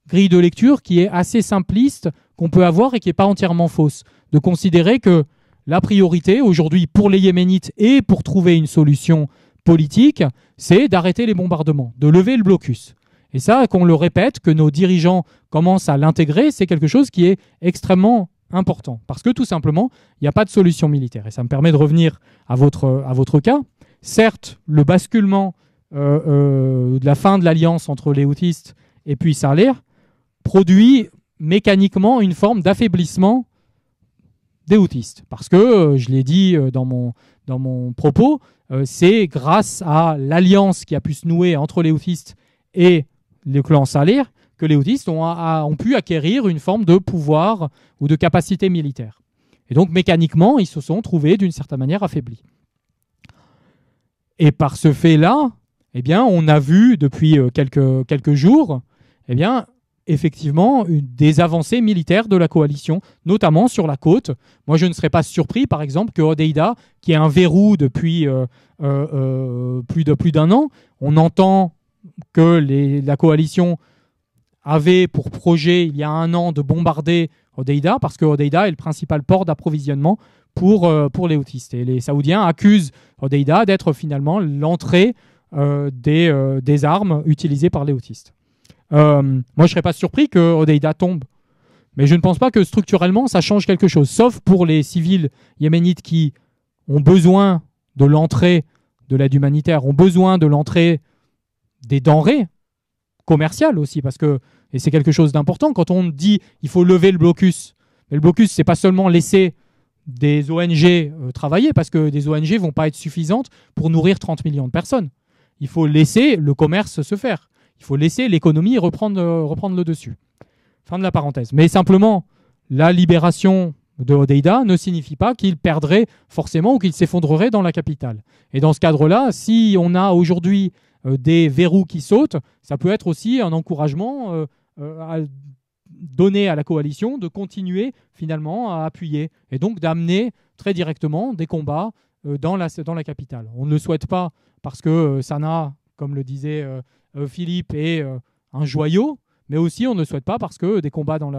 grille de lecture qui est assez simpliste, qu'on peut avoir et qui n'est pas entièrement fausse. De considérer que la priorité, aujourd'hui, pour les Yéménites et pour trouver une solution politique, c'est d'arrêter les bombardements, de lever le blocus. Et ça, qu'on le répète, que nos dirigeants commencent à l'intégrer, c'est quelque chose qui est extrêmement important. Parce que tout simplement, il n'y a pas de solution militaire. Et ça me permet de revenir à votre cas. Certes, le basculement de la fin de l'alliance entre les houthistes et puis Saleh produit mécaniquement une forme d'affaiblissement des houthistes. Parce que, je l'ai dit dans mon propos, c'est grâce à l'alliance qui a pu se nouer entre les houthistes et le clan Saleh que les houthistes ont pu acquérir une forme de pouvoir ou de capacité militaire. Et donc, mécaniquement, ils se sont trouvés d'une certaine manière affaiblis. Et par ce fait-là, eh bien, on a vu depuis quelques jours, eh bien, effectivement, des avancées militaires de la coalition, notamment sur la côte. Moi, je ne serais pas surpris, par exemple, que Hodeïda, qui est un verrou depuis plus d'un an, on entend que la coalition avait pour projet, il y a un an, de bombarder Hodeïda, parce que Hodeïda est le principal port d'approvisionnement pour les houthistes. Et les Saoudiens accusent Hodeïda d'être finalement l'entrée des armes utilisées par les houthistes. Moi, je ne serais pas surpris que Hodeïda tombe. Mais je ne pense pas que structurellement, ça change quelque chose. Sauf pour les civils yéménites qui ont besoin de l'entrée de l'aide humanitaire, ont besoin de l'entrée des denrées commerciales aussi. Et c'est quelque chose d'important. Quand on dit qu'il faut lever le blocus, mais le blocus, ce n'est pas seulement laisser des ONG travailler, parce que des ONG ne vont pas être suffisantes pour nourrir 30 millions de personnes. Il faut laisser le commerce se faire. Il faut laisser l'économie reprendre le dessus. Fin de la parenthèse. Mais simplement, la libération de Hodeïda ne signifie pas qu'il perdrait forcément ou qu'il s'effondrerait dans la capitale. Et dans ce cadre-là, si on a aujourd'hui des verrous qui sautent, ça peut être aussi un encouragement à donner à la coalition de continuer finalement à appuyer et donc d'amener très directement des combats dans la capitale. On ne le souhaite pas parce que Sanaa, comme le disait Philippe, est un joyau, mais aussi on ne le souhaite pas parce que des combats dans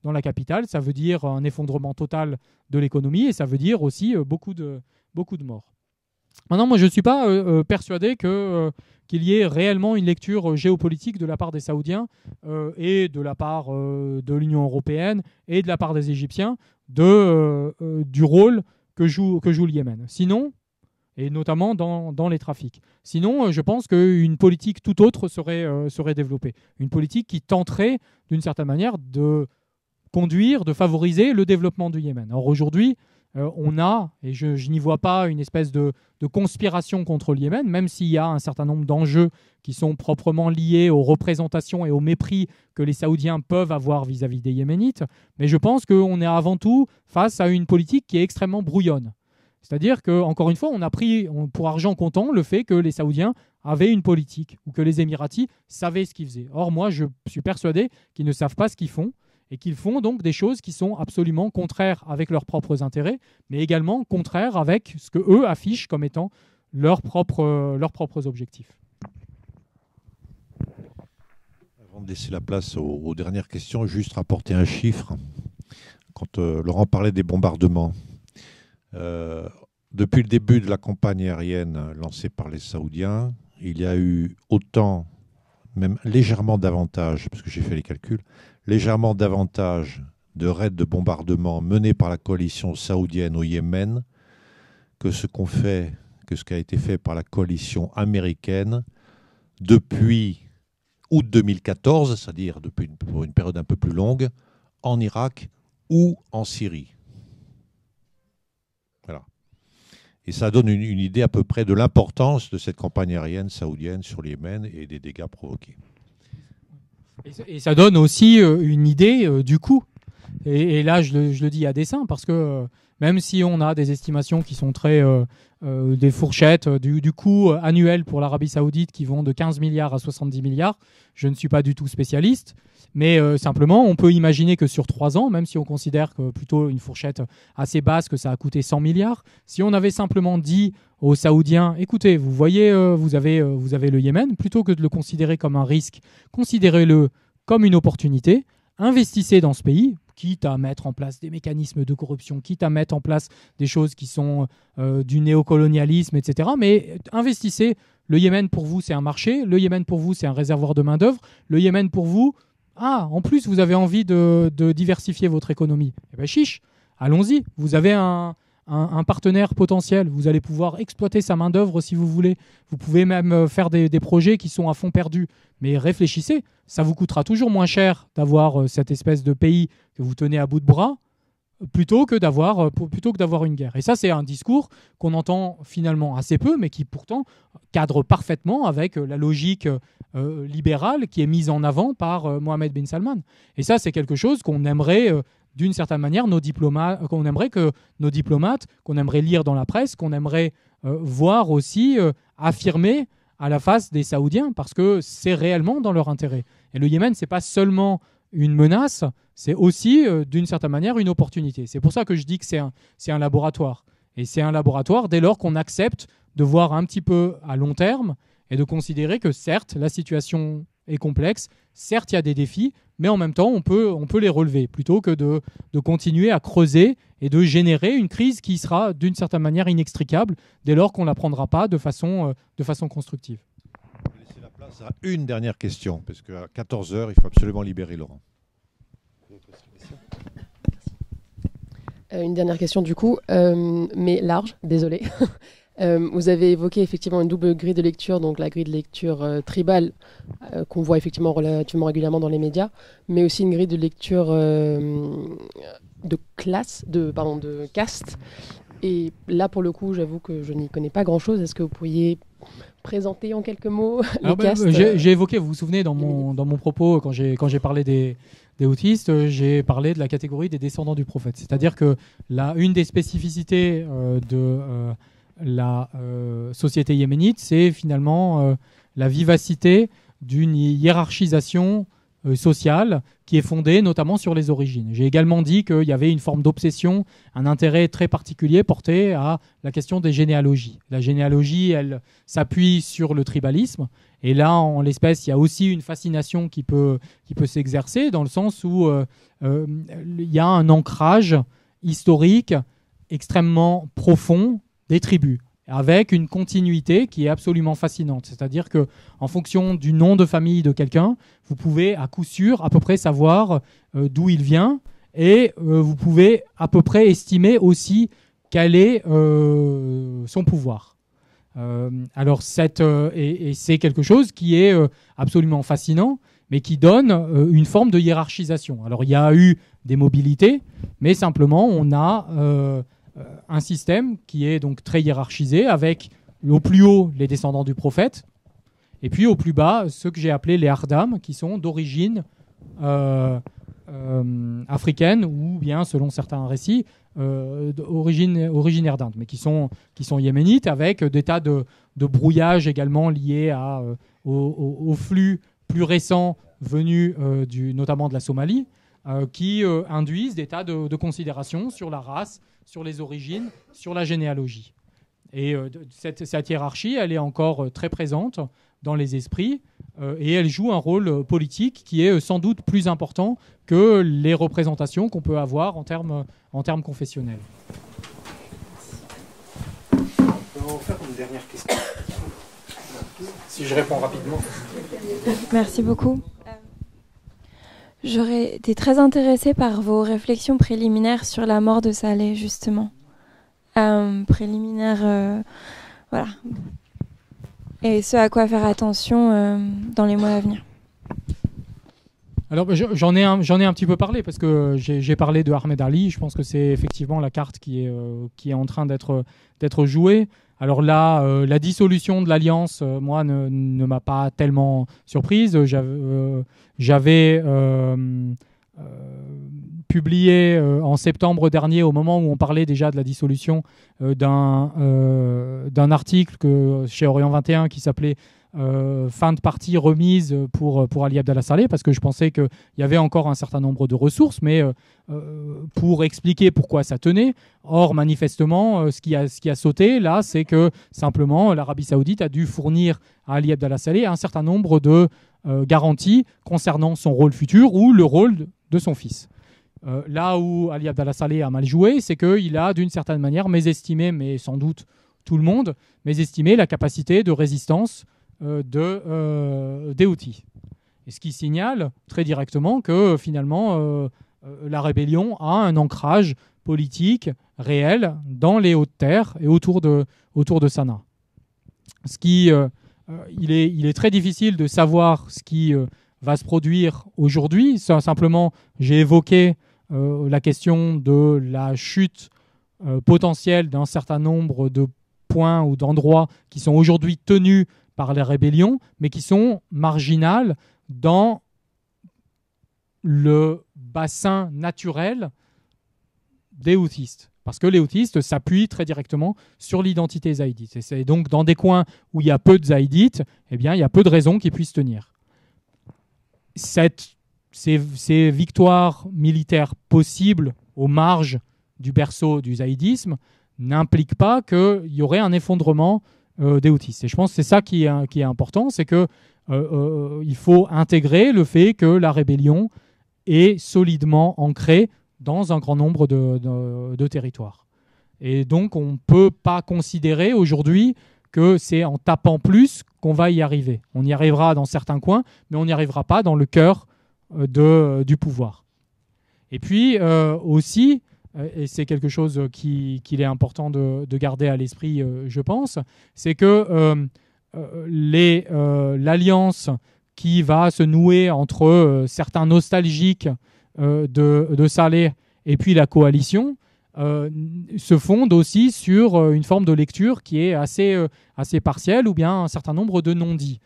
la capitale, ça veut dire un effondrement total de l'économie et ça veut dire aussi beaucoup de morts. Maintenant, moi je ne suis pas persuadé qu'il y ait réellement une lecture géopolitique de la part des Saoudiens et de la part de l'Union européenne et de la part des Égyptiens du rôle que joue le Yémen. Sinon, et notamment dans les trafics. Sinon, je pense qu'une politique tout autre serait développée. Une politique qui tenterait, d'une certaine manière, de conduire, de favoriser le développement du Yémen. Or, aujourd'hui, on a, et je n'y vois pas une espèce de conspiration contre le Yémen, même s'il y a un certain nombre d'enjeux qui sont proprement liés aux représentations et au mépris que les Saoudiens peuvent avoir vis-à-vis des Yéménites, mais je pense qu'on est avant tout face à une politique qui est extrêmement brouillonne. C'est-à-dire que, encore une fois, on a pris pour argent comptant le fait que les Saoudiens avaient une politique ou que les Émiratis savaient ce qu'ils faisaient. Or, moi, je suis persuadé qu'ils ne savent pas ce qu'ils font et qu'ils font donc des choses qui sont absolument contraires avec leurs propres intérêts, mais également contraires avec ce qu'eux affichent comme étant leurs propres objectifs. Avant de laisser la place aux dernières questions, juste rapporter un chiffre. Quand Laurent parlait des bombardements, depuis le début de la campagne aérienne lancée par les Saoudiens, il y a eu autant, même légèrement davantage, parce que j'ai fait les calculs, légèrement davantage de raids de bombardement menés par la coalition saoudienne au Yémen que ce qui a été fait par la coalition américaine depuis août 2014, c'est-à-dire pour une période un peu plus longue, en Irak ou en Syrie. Voilà. Et ça donne une idée à peu près de l'importance de cette campagne aérienne saoudienne sur le Yémen et des dégâts provoqués. Et ça donne aussi une idée du coût. Et là, je le dis à dessein, parce que même si on a des estimations qui sont des fourchettes du coût annuel pour l'Arabie Saoudite qui vont de 15 milliards à 70 milliards, je ne suis pas du tout spécialiste. Mais simplement, on peut imaginer que sur 3 ans, même si on considère que plutôt une fourchette assez basse, que ça a coûté 100 milliards, si on avait simplement dit aux Saoudiens, écoutez, vous voyez, vous avez le Yémen, plutôt que de le considérer comme un risque, considérez-le comme une opportunité, investissez dans ce pays, quitte à mettre en place des mécanismes de corruption, quitte à mettre en place des choses qui sont du néocolonialisme, etc. Mais investissez. Le Yémen, pour vous, c'est un marché. Le Yémen, pour vous, c'est un réservoir de main-d'œuvre. Le Yémen, pour vous, en plus, vous avez envie de diversifier votre économie. Eh bien, chiche, allons-y. Vous avez un partenaire potentiel. Vous allez pouvoir exploiter sa main-d'œuvre si vous voulez. Vous pouvez même faire des projets qui sont à fond perdu. Mais réfléchissez, ça vous coûtera toujours moins cher d'avoir cette espèce de pays que vous tenez à bout de bras plutôt que d'avoir une guerre. Et ça, c'est un discours qu'on entend finalement assez peu, mais qui pourtant cadre parfaitement avec la logique libérale qui est mise en avant par Mohammed bin Salman. Et ça, c'est quelque chose qu'on aimerait, d'une certaine manière, qu'on aimerait lire dans la presse, qu'on aimerait voir aussi affirmer à la face des Saoudiens, parce que c'est réellement dans leur intérêt. Et le Yémen, c'est pas seulement une menace, c'est aussi, d'une certaine manière, une opportunité. C'est pour ça que je dis que c'est un laboratoire. Et c'est un laboratoire dès lors qu'on accepte de voir un petit peu à long terme et de considérer que, certes, la situation est complexe, certes, il y a des défis, mais en même temps, on peut les relever, plutôt que de continuer à creuser et de générer une crise qui sera, d'une certaine manière, inextricable dès lors qu'on ne la prendra pas de façon constructive. Je vais laisser la place à une dernière question, parce qu'à 14h, il faut absolument libérer Laurent. Une dernière question du coup, mais large, désolé. Vous avez évoqué effectivement une double grille de lecture, donc la grille de lecture tribale qu'on voit effectivement relativement régulièrement dans les médias, mais aussi une grille de lecture de classe, de caste. Et là, pour le coup, j'avoue que je n'y connais pas grand-chose. Est-ce que vous pourriez présenter en quelques mots les castes J'ai évoqué, vous vous souvenez, dans mon propos, quand j'ai parlé des autistes, j'ai parlé de la catégorie des descendants du prophète. C'est-à-dire que une des spécificités de la société yéménite, c'est finalement la vivacité d'une hiérarchisation sociale qui est fondée notamment sur les origines. J'ai également dit qu'il y avait une forme d'obsession, un intérêt très particulier porté à la question des généalogies. La généalogie, elle s'appuie sur le tribalisme. Et là, en l'espèce, il y a aussi une fascination qui peut s'exercer dans le sens où il y a un ancrage historique extrêmement profond des tribus, avec une continuité qui est absolument fascinante. C'est-à-dire qu'en fonction du nom de famille de quelqu'un, vous pouvez à coup sûr à peu près savoir d'où il vient, et vous pouvez à peu près estimer aussi quel est son pouvoir. Alors c'est quelque chose qui est absolument fascinant, mais qui donne une forme de hiérarchisation. Alors il y a eu des mobilités, mais simplement on a un système qui est donc très hiérarchisé, avec au plus haut les descendants du prophète, et puis au plus bas ceux que j'ai appelés les Hardam, qui sont d'origine africaines ou bien, selon certains récits, originaires d'Inde, mais qui sont yéménites, avec des tas de brouillages également liés au flux plus récents venus notamment de la Somalie, qui induisent des tas de considérations sur la race, sur les origines, sur la généalogie. Et cette hiérarchie, elle est encore très présente dans les esprits, et elle joue un rôle politique qui est sans doute plus important que les représentations qu'on peut avoir en termes confessionnels. On va faire une dernière question. Si je réponds rapidement. Merci beaucoup. J'aurais été très intéressée par vos réflexions préliminaires sur la mort de Saleh, justement. Voilà. Et ce à quoi faire attention dans les mois à venir. Alors j'en ai un petit peu parlé, parce que j'ai parlé de Ahmed Ali. Je pense que c'est effectivement la carte qui est en train d'être jouée. Alors là, la dissolution de l'Alliance, moi, ne m'a pas tellement surprise. J'avais publié en septembre dernier, au moment où on parlait déjà de la dissolution, d'un article chez Orient 21 qui s'appelait fin de partie remise pour Ali Abdallah Saleh, parce que je pensais qu'il y avait encore un certain nombre de ressources, mais pour expliquer pourquoi ça tenait. Or, manifestement, ce qui a sauté là, c'est que simplement l'Arabie Saoudite a dû fournir à Ali Abdallah Saleh un certain nombre de garanties concernant son rôle futur ou le rôle de son fils. Là où Ali Abdallah Saleh a mal joué, c'est qu'il a d'une certaine manière mésestimé, mais sans doute tout le monde, mésestimé la capacité de résistance des Houthis. Et ce qui signale très directement que finalement la rébellion a un ancrage politique réel dans les Hautes-Terres et autour de Sanaa. Il est très difficile de savoir ce qui va se produire aujourd'hui. Simplement, j'ai évoqué la question de la chute potentielle d'un certain nombre de points ou d'endroits qui sont aujourd'hui tenus par les rébellions, mais qui sont marginales dans le bassin naturel des Houthis. Parce que les Houthis s'appuient très directement sur l'identité zaïdite. Et c'est donc dans des coins où il y a peu de zaïdites, eh bien, il y a peu de raisons qu'ils puissent tenir. Ces victoires militaires possibles aux marges du berceau du zaïdisme n'impliquent pas qu'il y aurait un effondrement des Houthis. Et je pense que c'est ça qui est important, c'est que il faut intégrer le fait que la rébellion est solidement ancrée dans un grand nombre de territoires. Et donc on ne peut pas considérer aujourd'hui que c'est en tapant plus qu'on va y arriver. On y arrivera dans certains coins, mais on n'y arrivera pas dans le cœur du pouvoir. Et puis aussi, et c'est quelque chose qu'il est important de garder à l'esprit, je pense, c'est que l'alliance qui va se nouer entre certains nostalgiques de Saleh et puis la coalition se fonde aussi sur une forme de lecture qui est assez partielle, ou bien un certain nombre de non-dits.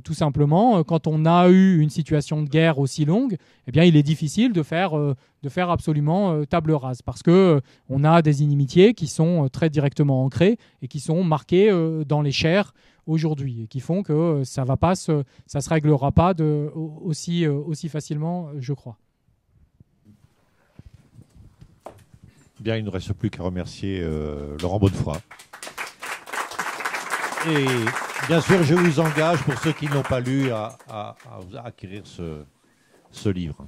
Tout simplement, quand on a eu une situation de guerre aussi longue, eh bien, il est difficile de faire absolument table rase, parce qu'on a des inimitiés qui sont très directement ancrées et qui sont marquées dans les chairs aujourd'hui, et qui font que ça se réglera pas aussi facilement, je crois. Bien, il ne nous reste plus qu'à remercier Laurent Bonnefoy. Et bien sûr, je vous engage, pour ceux qui n'ont pas lu, à acquérir ce livre.